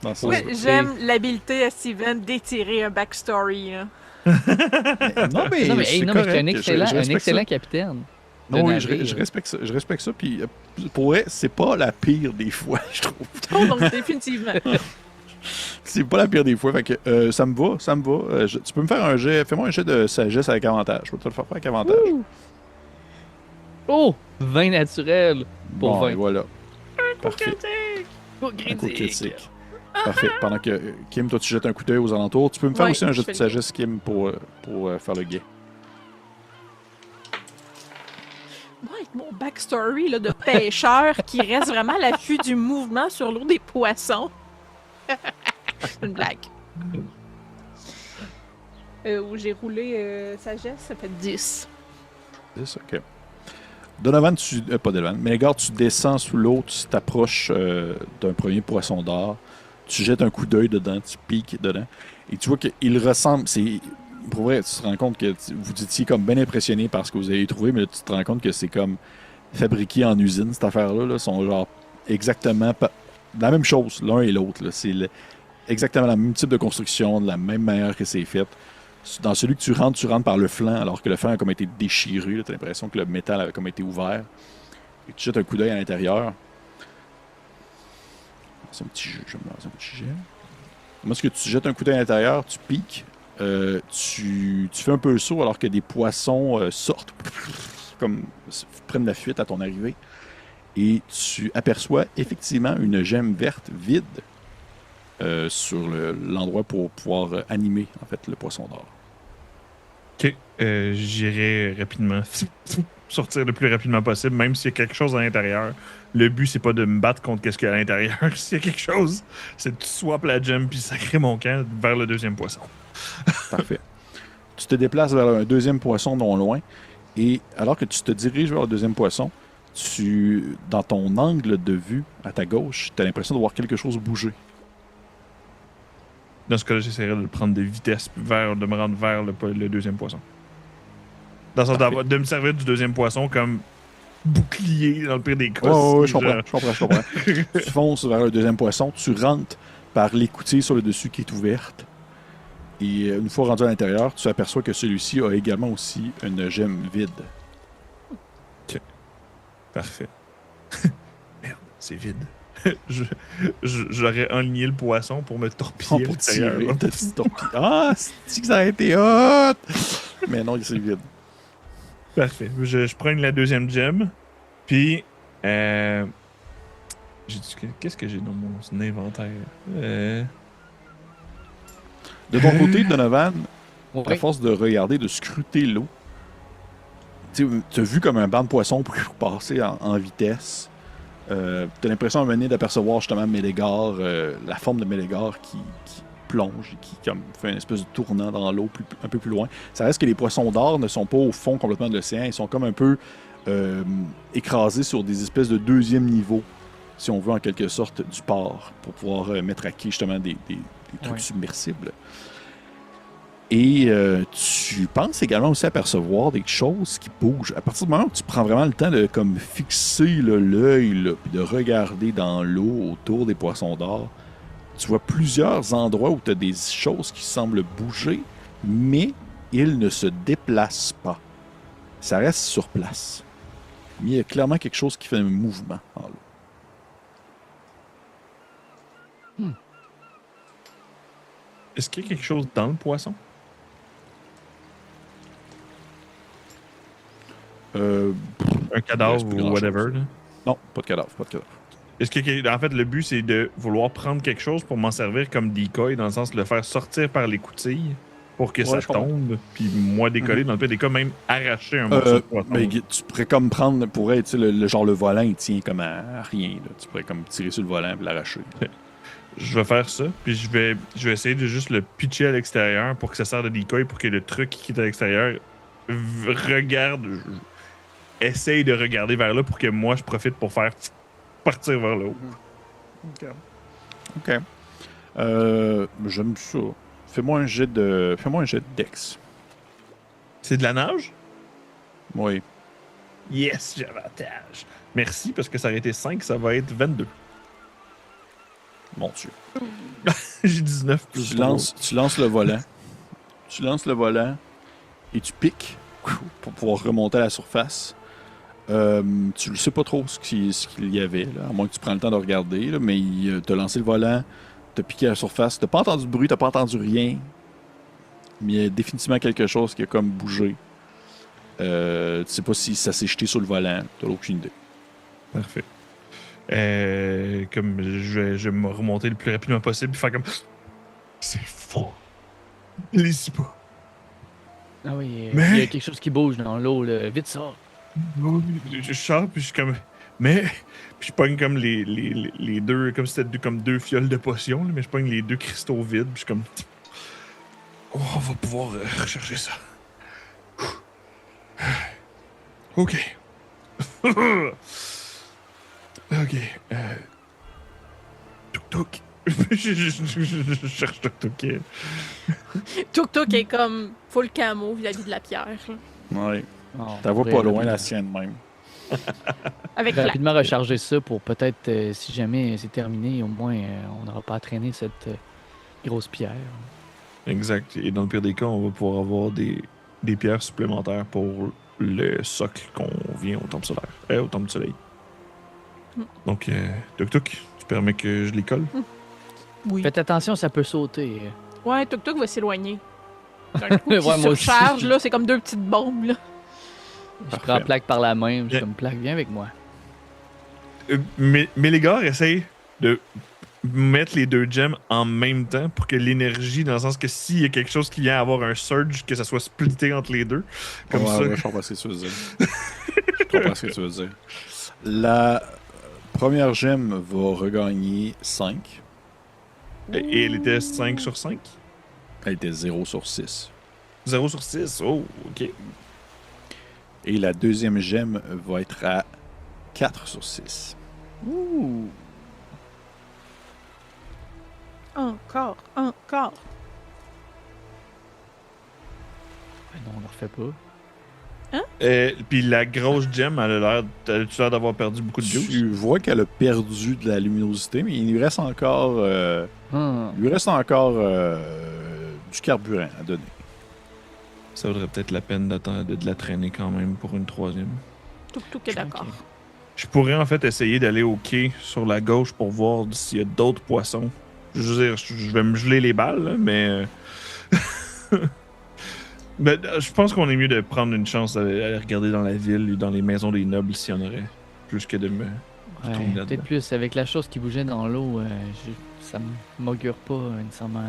Dans ça. Ouais, j'aime l'habileté à Steven d'étirer un backstory. Là. Non, mais non, mais c'est non, mais c'est un correct. excellent, Je un respecte excellent ça. capitaine. Non, oui, navire. je respecte ça. Je respecte ça. Puis pour vrai, c'est pas la pire des fois, je trouve. Oh, donc définitivement. C'est pas la pire des fois. Fait que ça me va, ça me va. Tu peux me faire un jet. Fais-moi un jet de sagesse avec avantage. Je vais te le faire avec avantage. Ouh. Oh! 20 naturel pour Bon, 20. et voilà. Parfait. Coup Un coup critique. critique. Parfait. Pendant que Kim, toi, tu jettes un coup d'œil aux alentours, tu peux me faire Ouais, aussi un je jet fais de le sagesse, Kim, pour faire le guet. Moi, avec mon backstory là, de pêcheur qui reste vraiment à l'affût du mouvement sur l'eau des poissons. C'est une blague. Où j'ai roulé sagesse, ça fait 10. C'est ça, ok. Donovan, pas Donovan, mais regarde, tu descends sous l'eau, tu t'approches d'un premier poisson d'or, tu jettes un coup d'œil dedans, tu piques dedans, et tu vois qu'il ressemble, pour vrai, tu te rends compte que vous étiez comme bien impressionné par ce que vous avez trouvé, mais là, tu te rends compte que c'est comme fabriqué en usine, cette affaire-là, là, sont genre exactement la même chose, l'un et l'autre, là. C'est exactement le même type de construction, de la même manière que c'est fait. Dans celui que tu rentres par le flanc, alors que le flanc a comme été déchiré. Tu as l'impression que le métal avait comme été ouvert. Et tu jettes un coup d'œil à l'intérieur. C'est un petit jeu. Je vais me lancer un petit jet. Moi, ce que tu jettes un coup d'œil à l'intérieur, tu piques. Tu fais un peu le saut alors que des poissons sortent, comme prennent la fuite à ton arrivée. Et tu aperçois effectivement une gemme verte vide sur l'endroit pour pouvoir animer en fait le poisson d'or. Ok, j'irai rapidement sortir le plus rapidement possible, même s'il y a quelque chose à l'intérieur. Le but, c'est pas de me battre contre qu'est-ce qu'il y a à l'intérieur. S'il y a quelque chose, c'est de swap la gemme puis sacrer mon camp vers le deuxième poisson. Parfait. Tu te déplaces vers un deuxième poisson non loin, et alors que tu te diriges vers le deuxième poisson, dans ton angle de vue à ta gauche, tu as l'impression de voir quelque chose bouger. Dans ce cas-là, j'essaierai de le prendre de vitesse de me rendre vers le deuxième poisson. Dans le sens Parfait. de me servir du deuxième poisson comme bouclier dans le pire des cas. Oh, si je comprends. Tu fonces vers le deuxième poisson, tu rentres par l'écoutille sur le dessus qui est ouverte. Et une fois rendu à l'intérieur, tu aperçois que celui-ci a également aussi une gemme vide. Parfait. Merde, c'est vide. J'aurais enligné le poisson pour me torpiller à Pour l'intérieur. tirer, t'as dit torpille. Ah, c'est que ça a été hot! Mais non, c'est vide. Parfait. Je prends la deuxième gemme. Puis, qu'est-ce que j'ai dans mon inventaire? De ton côté, Donovan, à Ouais. force de regarder, de scruter l'eau, tu as vu comme un banc de poissons passer en vitesse. Tu as l'impression à un moment donné d'apercevoir justement Mélégar, la forme de Mélégar qui plonge et qui comme, fait une espèce de tournant dans l'eau un peu plus loin. Ça reste que les poissons d'or ne sont pas au fond complètement de l'océan. Ils sont comme un peu écrasés sur des espèces de deuxième niveau, si on veut en quelque sorte, du port, pour pouvoir mettre à quai justement des trucs Ouais. submersibles. Et tu penses également aussi apercevoir des choses qui bougent. À partir du moment où tu prends vraiment le temps de comme fixer là, l'œil là, puis de regarder dans l'eau autour des poissons d'or, tu vois plusieurs endroits où tu as des choses qui semblent bouger, mais ils ne se déplacent pas. Ça reste sur place. Mais il y a clairement quelque chose qui fait un mouvement en l'eau. Est-ce qu'il y a quelque chose dans le poisson? Un cadavre reste plus ou grand-chose. whatever? Là? Non, pas de cadavre. Est-ce que, en fait, le but, c'est de vouloir prendre quelque chose pour m'en servir comme decoy, dans le sens de le faire sortir par l'écoutille pour que Ouais, ça je comprends. tombe, puis moi décoller, dans le pire des cas, même arracher un morceau de poisson. Mais tu pourrais comme prendre, tu sais, le volant, il tient comme à rien. Là. Tu pourrais comme tirer sur le volant et l'arracher. Je vais faire ça, puis je vais essayer de juste le pitcher à l'extérieur pour que ça serve de decoy, pour que le truc qui est à l'extérieur essaye de regarder vers là pour que moi, je profite pour faire partir vers là. OK. J'aime ça. Fais-moi un jet de Dex. C'est de la nage? Oui. Yes, j'ai avantage. Merci, parce que ça aurait été 5, ça va être 22. Mon Dieu. J'ai 19 plus Tu 3. lances le volant. Tu lances le volant et tu piques pour pouvoir remonter à la surface. Tu ne sais pas trop ce qu'il y avait, là, à moins que tu prennes le temps de regarder, là, mais il t'a lancé le volant, t'as piqué à la surface. T'as pas entendu de bruit, t'as pas entendu rien. Mais il y a définitivement quelque chose qui a comme bougé. Tu sais pas si ça s'est jeté sur le volant. T'as aucune idée. Parfait. Comme je vais me remonter le plus rapidement possible et faire comme. C'est faux. Lisez pas. Ah oui, Mais- il y a quelque chose qui bouge dans l'eau, là. Vite ça. Je sors, puis je suis comme. Mais. Puis je pogne comme les deux. Comme si c'était comme deux fioles de potion, là, mais je pogne les deux cristaux vides, puis je suis comme. Oh, on va pouvoir rechercher ça. Ok. Ok. Tuk-tuk. Je cherche Tuk-tuk. Tuk-Tuk est comme full camo vis-à-vis de la pierre. Là. Ouais. Oh, T'as vois on pas pourrait loin la sienne même. Avec la... rapidement recharger ça pour peut-être, si jamais c'est terminé, au moins on n'aura pas à traîner cette grosse pierre. Exact. Et dans le pire des cas, on va pouvoir avoir des pierres supplémentaires pour le socle qu'on vient au temple solaire. Au temple du soleil. Donc, Tuk-Tuk, tu permets que je les colle? Oui. Faites attention, ça peut sauter. Ouais, Tuk-Tuk va s'éloigner. D'un coup, Ouais, il moi aussi. surcharge, là, c'est comme deux petites bombes, là. Je Parfait. prends Plaque par la main, je Bien. suis comme Plaque, viens avec moi. Mais les gars essayent de mettre les deux gems en même temps pour que l'énergie, dans le sens que s'il y a quelque chose qui vient avoir un surge, que ça soit splitté entre les deux. Comme Ouais, ça. ouais, je comprends ce que tu veux dire. Je comprends ce que tu veux dire. La première gemme va regagner 5. Et elle était 5 sur 5? Elle était 0 sur 6. 0 sur 6. Oh, ok. Et la deuxième gemme va être à 4 sur 6. Ouh! Encore. Ben non, on ne refait pas. Puis la grosse gemme, tu l'air d'avoir perdu beaucoup de juice? Tu vois qu'elle a perdu de la luminosité, mais il lui reste encore, Hum. du carburant à donner. Ça vaudrait peut-être la peine de la traîner quand même pour une troisième. Tuk-Tuk est d'accord. Ok. Je pourrais en fait essayer d'aller au quai sur la gauche pour voir s'il y a d'autres poissons. Je veux dire, je vais me geler les balles, là, mais... Ben, je pense qu'on est mieux de prendre une chance d'aller regarder dans la ville ou dans les maisons des nobles s'il y en aurait. Plus que de me... Ouais, tombe là-dedans. peut-être plus. Avec la chose qui bougeait dans l'eau, ça m'augure pas nécessairement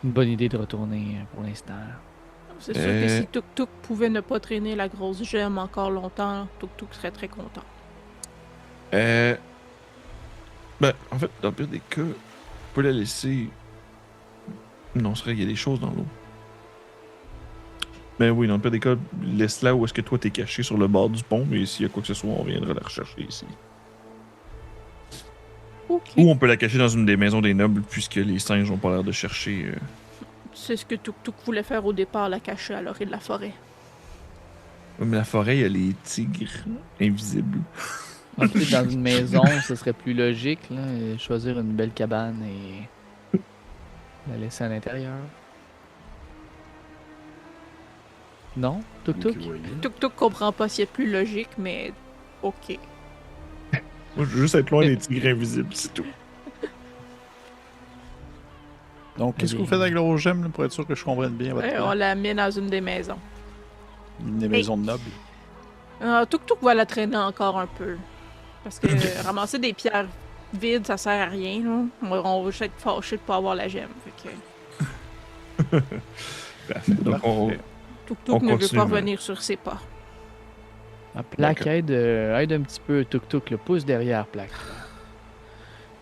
une bonne idée de retourner pour l'instant. C'est sûr que si Tuk-Tuk pouvait ne pas traîner la grosse gemme encore longtemps, Tuk-Tuk serait très content. Ben, en fait, dans le pire des cas, on peut la laisser... Non, c'est vrai, il y a des choses dans l'eau. Ben oui, dans le pire des cas, laisse-la où est-ce que toi t'es caché sur le bord du pont, mais s'il y a quoi que ce soit, on viendra la rechercher ici. Ok. Ou on peut la cacher dans une des maisons des nobles, puisque les singes ont pas l'air de chercher... C'est ce que Tuk-Tuk voulait faire au départ, la cacher à l'orée de la forêt. Mais la forêt, il y a les tigres invisibles. Peut-être dans une maison, ce serait plus logique, là, choisir une belle cabane et la laisser à l'intérieur. Non? Tuk-Tuk? Ok, oui. Tuk-Tuk comprend pas s'il y a plus logique, mais ok. Moi, je veux juste être loin des tigres invisibles, c'est tout. Donc, qu'est-ce que vous faites avec la grosse gemme, là, pour être sûr que je comprenne bien votre On plan? la met dans une des maisons. Une des maisons de nobles. Tuk-Tuk va la traîner encore un peu. Parce que ramasser des pierres vides, ça sert à rien. Là. On va juste être fâché de pas avoir la gemme. Fait que Parfait. Donc, on... Tuk-Tuk On ne veut continue, pas mais- revenir sur ses pas. Ah, Plaque D'accord. aide un petit peu Tuk-Tuk, le pouce derrière Plaque.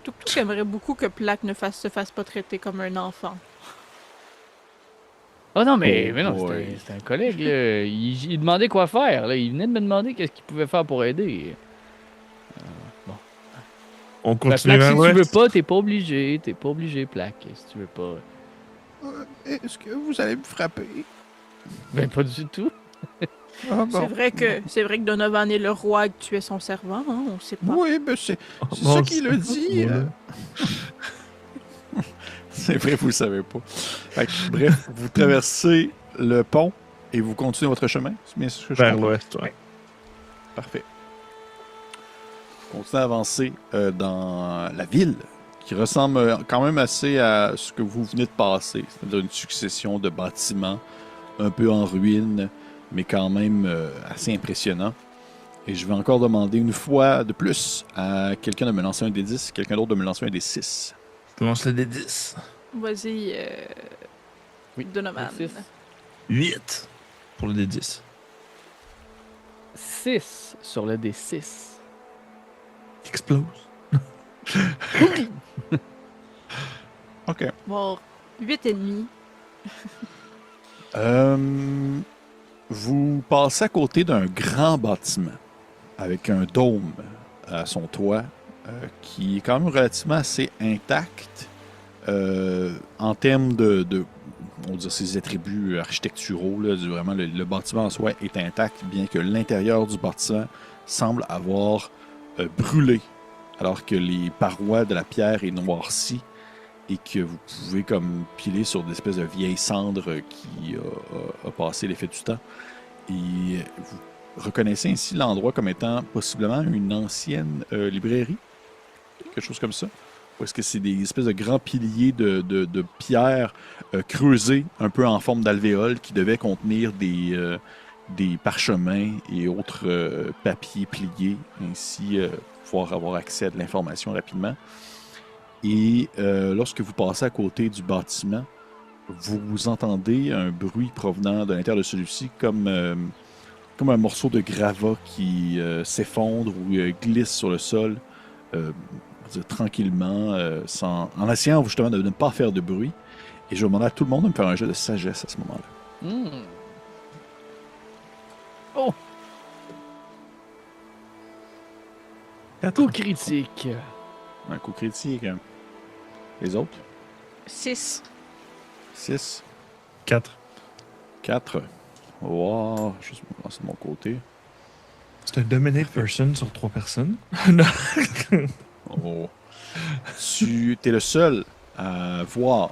Tuk-Tuk aimerait beaucoup que Plaque ne se fasse pas traiter comme un enfant. Oh non, mais Oh non, boy. c'était un collègue, là. Il demandait quoi faire, là. Il venait de me demander qu'est-ce qu'il pouvait faire pour aider. on Ben, continue Plaque, vers si tu veux l'ouest. pas, t'es pas obligé, Plaque, si tu veux pas. Est-ce que vous allez me frapper? Ben, pas du tout. Ah, C'est vrai que Donovan est le roi et que tu es son servant, hein, on sait pas. Oui, mais c'est Bon, ça qu'il a dit. voilà. C'est vrai, vous le savez pas. Fait que, bref, vous traversez le pont et vous continuez votre chemin. C'est bien ce que je Vers comprends? l'ouest, ouais. Parfait. Continuez à avancer dans la ville, qui ressemble quand même assez à ce que vous venez de passer. C'est-à-dire une succession de bâtiments un peu en ruine, mais quand même assez impressionnant. Et je vais encore demander une fois de plus à quelqu'un de me lancer un des 10, quelqu'un d'autre de me lancer un des 6. Je lance le D10. Vas-y, Oui. Donovan. 8 pour le D10. 6 sur le D6. Explose. OK. Bon, 8,5. Vous passez à côté d'un grand bâtiment avec un dôme à son toit qui est quand même relativement assez intact en termes de on va dire ses attributs architecturaux. Là, vraiment, le bâtiment en soi est intact, bien que l'intérieur du bâtiment semble avoir brûlé, alors que les parois de la pierre est noircie et que vous pouvez comme piler sur des espèces de vieilles cendres qui a passé l'effet du temps. Et vous reconnaissez ainsi l'endroit comme étant possiblement une ancienne librairie, quelque chose comme ça. Ou est-ce que c'est des espèces de grands piliers de pierre creusés un peu en forme d'alvéole qui devaient contenir des parchemins et autres papiers pliés, ainsi pouvoir avoir accès à de l'information rapidement. Et lorsque vous passez à côté du bâtiment, vous entendez un bruit provenant de l'intérieur de celui-ci comme un morceau de gravat qui s'effondre ou glisse sur le sol tranquillement, en essayant justement de ne pas faire de bruit. Et je vais demander à tout le monde de me faire un jeu de sagesse à ce moment-là. Oh! Coup critique. Un coup critique. Hein. Les autres? 6. 6. 4. 4. Wow, juste me lancer de mon côté. C'est un dominate person sur 3 personnes. Oh. Tu es le seul à voir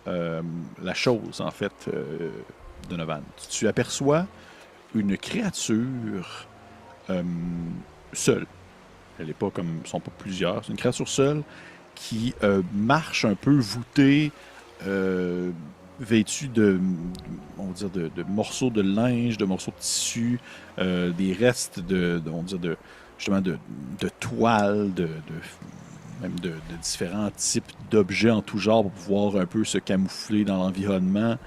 la chose, en fait, Donovan. Tu aperçois une créature seule. Elle n'est pas comme... Ils sont pas plusieurs. C'est une créature seule qui marche un peu voûtée, vêtue on va dire de morceaux de linge, de morceaux de tissu, des restes on va dire justement de toiles, même de différents types d'objets en tout genre pour pouvoir un peu se camoufler dans l'environnement,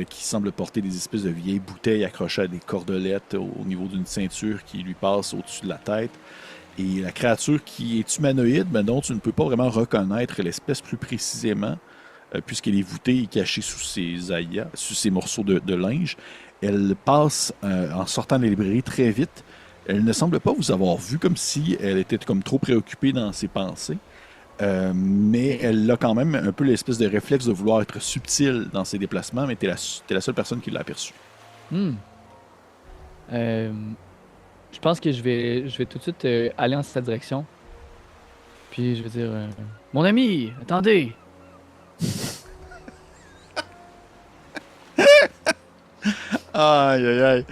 qui semble porter des espèces de vieilles bouteilles accrochées à des cordelettes au niveau d'une ceinture qui lui passe au-dessus de la tête. Et la créature qui est humanoïde, mais dont tu ne peux pas vraiment reconnaître l'espèce plus précisément, puisqu'elle est voûtée et cachée sous ces morceaux de linge, elle passe en sortant de la librairie très vite. Elle ne semble pas vous avoir vu, comme si elle était comme trop préoccupée dans ses pensées. Mais elle a quand même un peu l'espèce de réflexe de vouloir être subtile dans ses déplacements, mais t'es la seule personne qui l'a aperçue. Je pense que je vais tout de suite aller en cette direction. Puis je vais dire mon ami, attendez! Aïe, aïe, aïe.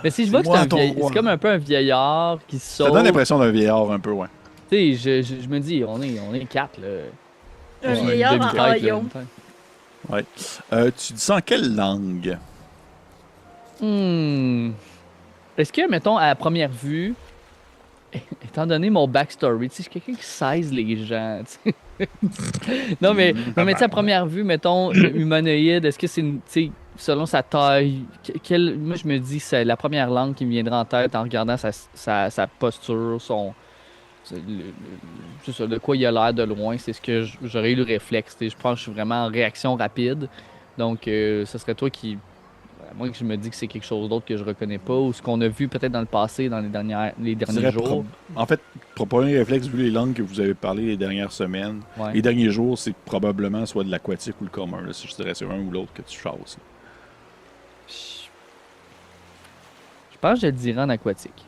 Mais si je vois que c'est comme un peu un vieillard qui saute. Ça donne l'impression d'un vieillard un peu, ouais. Tu sais, je me dis, on est 4 là. Un vieillard en demi-tête, là, royaume. Ouais. Tu dis ça en quelle langue? Est-ce que, mettons, à la première vue, étant donné mon backstory, tu sais, je suis quelqu'un qui size les gens, tu sais. non, mais tu sais, à première vue, mettons, humanoïde, est-ce que c'est, tu sais, selon sa taille, moi, je me dis, c'est la première langue qui me viendra en tête en regardant sa posture, c'est ça, de quoi il a l'air de loin, c'est ce que j'aurais eu le réflexe. Je pense que je suis vraiment en réaction rapide. Donc, ce serait toi qui... À moins que je me dis que c'est quelque chose d'autre que je reconnais pas, ou ce qu'on a vu peut-être dans le passé, dans les derniers jours. En fait, pour premier réflexe, vu les langues que vous avez parlé les dernières semaines, Ouais. les derniers jours, c'est probablement soit de l'aquatique ou le commun. Là, si je dirais c'est un ou l'autre que tu chasses. Je pense que je le dirais en aquatique.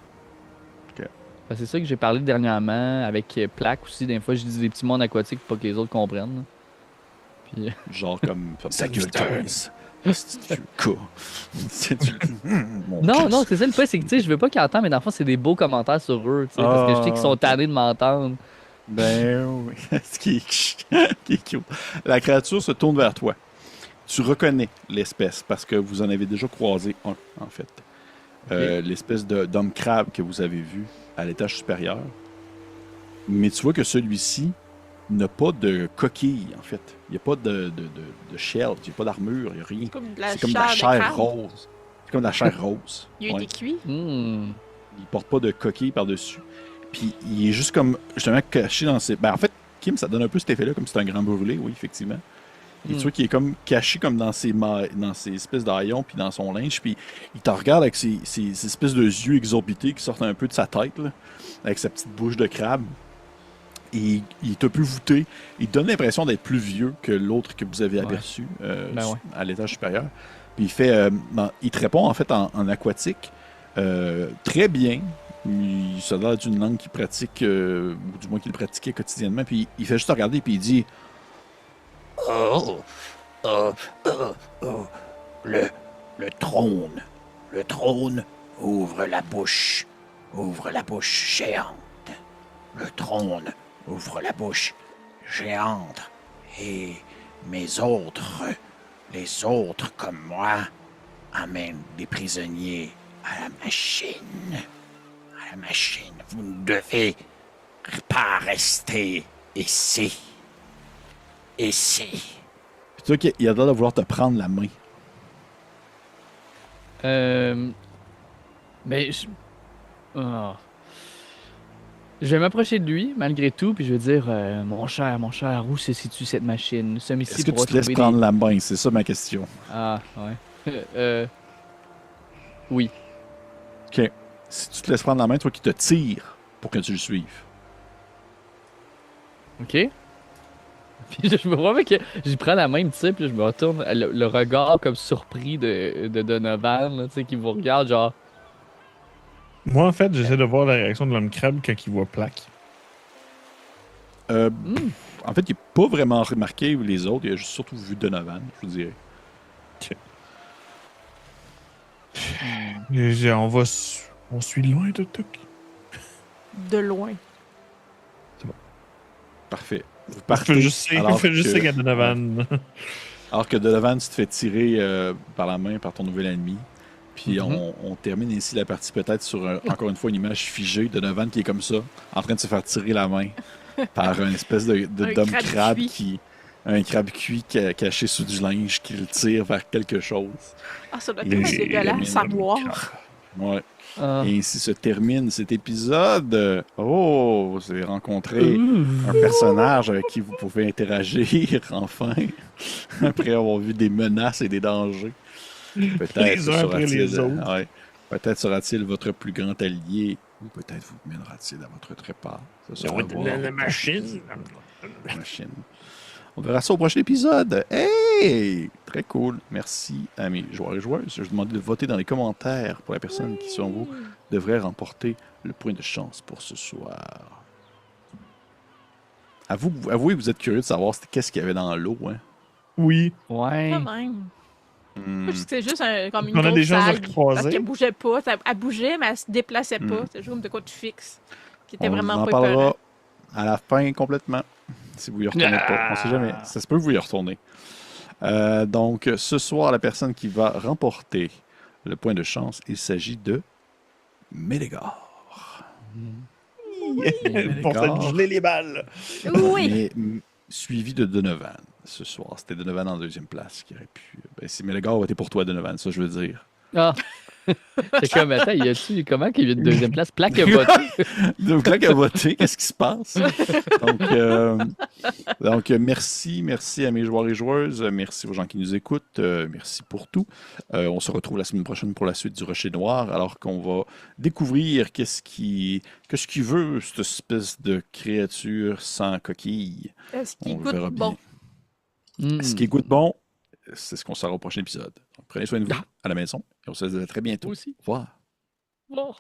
Ok. C'est ça que j'ai parlé dernièrement avec Plaque aussi. Des fois, je dis des petits mondes aquatiques pour pas que les autres comprennent. Là. Puis, Genre comme Sagittarius. C'est du cas. C'est du... Mon non, Christ. non, c'est ça le fait, c'est que tu sais, je veux pas qu'ils entendent, mais dans le fond, c'est des beaux commentaires sur eux, tu sais, parce que je sais qu'ils sont tannés de m'entendre. Ben oui. Ce qui est cute. La créature se tourne vers toi. Tu reconnais l'espèce parce que vous en avez déjà croisé un, en fait. L'espèce d'homme crabe que vous avez vu à l'étage supérieur. Mais tu vois que celui-ci n'a pas de coquille, en fait. Il n'y a pas de shell, il n'y a pas d'armure, il n'y a rien. C'est comme de la chair rose. C'est comme de la chair rose. Il a été cuit. Hmm. Il porte pas de coquille par-dessus. Puis il est juste comme, justement, caché dans ses... Ben en fait, Kim, ça donne un peu cet effet-là, comme si c'était un grand brûlé, oui, effectivement. Et tu vois qu'il est comme caché comme dans ses espèces d'haillons, puis dans son linge, puis il te regarde avec ses espèces de yeux exorbités qui sortent un peu de sa tête, là, avec sa petite bouche de crabe. Et il est un peu voûté. Il te donne l'impression d'être plus vieux que l'autre que vous avez aperçu à l'étage supérieur. Puis il fait, il te répond en fait en aquatique, très bien. Ça a l'air d'une langue qu'il pratique, ou du moins qu'il pratiquait quotidiennement. Puis il fait juste regarder, puis il dit le trône. Le trône ouvre la bouche géante. Le trône ouvre la bouche géante. Et les autres comme moi, amènent des prisonniers à la machine. À la machine. Vous ne devez pas rester ici. Ici. Puis tu vois qu'il a l'air de vouloir te prendre la main. Mais oh. Je vais m'approcher de lui, malgré tout, puis je vais dire mon cher, où se situe cette machine? Nous sommes ici Est-ce que pour tu te laisses retrouver prendre la main? C'est ça ma question. Ah, ouais. Oui. OK. Si tu te laisses prendre la main, toi qui te tire pour que tu le suives. OK. Puis je me vois que je prends la main, tu sais, puis je me retourne, le regard comme surpris de Donovan, là, tu sais, qui vous regarde, genre... Moi, en fait, j'essaie de voir la réaction de l'homme crabe quand il voit Plaque. En fait, il n'est pas vraiment remarqué les autres. Il a juste surtout vu Donovan, je vous dirais. On suit loin de Tuk. De loin. Parfait. Vous On partez. fait juste signe à Donovan. Alors que Donovan, tu te fais tirer par la main par ton nouvel ennemi. Puis on termine ici la partie peut-être sur, encore une fois, une image figée de Donovan qui est comme ça, en train de se faire tirer la main par une espèce d'homme crabe qui... Un crabe cuit caché sous du linge qui le tire vers quelque chose. Ah, ça doit être dégueulasse à voir. Ouais. Et ainsi se termine cet épisode. Oh, vous avez rencontré un personnage avec qui vous pouvez interagir, enfin, après avoir vu des menaces et des dangers. Peut-être Les uns après les autres. Ouais. Peut-être sera-t-il votre plus grand allié, ou peut-être vous mènera-t-il à votre trépas. Ça sera à voir. La machine. La machine. On verra ça au prochain épisode. Hey! Très cool. Merci à mes joueurs et joueuses. Je vous demande de voter dans les commentaires pour la personne qui, selon vous, devrait remporter le point de chance pour ce soir. Avouez que vous êtes curieux de savoir qu'est-ce qu'il y avait dans l'eau. Hein? Oui. Ouais. Quand même. C'était juste comme une On a des grosse chances de algue, recroiser. parce qu'elle bougeait pas. Elle bougeait, mais elle se déplaçait pas. C'était juste comme de quoi tu fixes. Qui était On vraiment en pas parlera épeurant. à la fin complètement. Si vous y retournez pas. On sait jamais. Ça se peut que vous y retournez. Donc, ce soir, la personne qui va remporter le point de chance, il s'agit de Médégor. Pour te geler les balles. Oui. Mais, suivi de Donovan ce soir. C'était Donovan en deuxième place qui aurait pu. Si Médégor a été pour toi, Donovan, ça je veux dire. Ah! C'est comme, attends, y a-tu comment qu'il y a une deuxième place? Plaque a voté. Donc là, qu'à voter, qu'est-ce qui se passe? Donc, merci à mes joueurs et joueuses. Merci aux gens qui nous écoutent. Merci pour tout. On se retrouve la semaine prochaine pour la suite du Rocher Noir, alors qu'on va découvrir qu'est-ce qui veut cette espèce de créature sans coquille. Est-ce qu'il On goûte verra bon? bien. Ce qui goûte bon, c'est ce qu'on saura au prochain épisode. Donc, prenez soin de vous à la maison et on se dit à très bientôt. Aussi. Au revoir. Bon.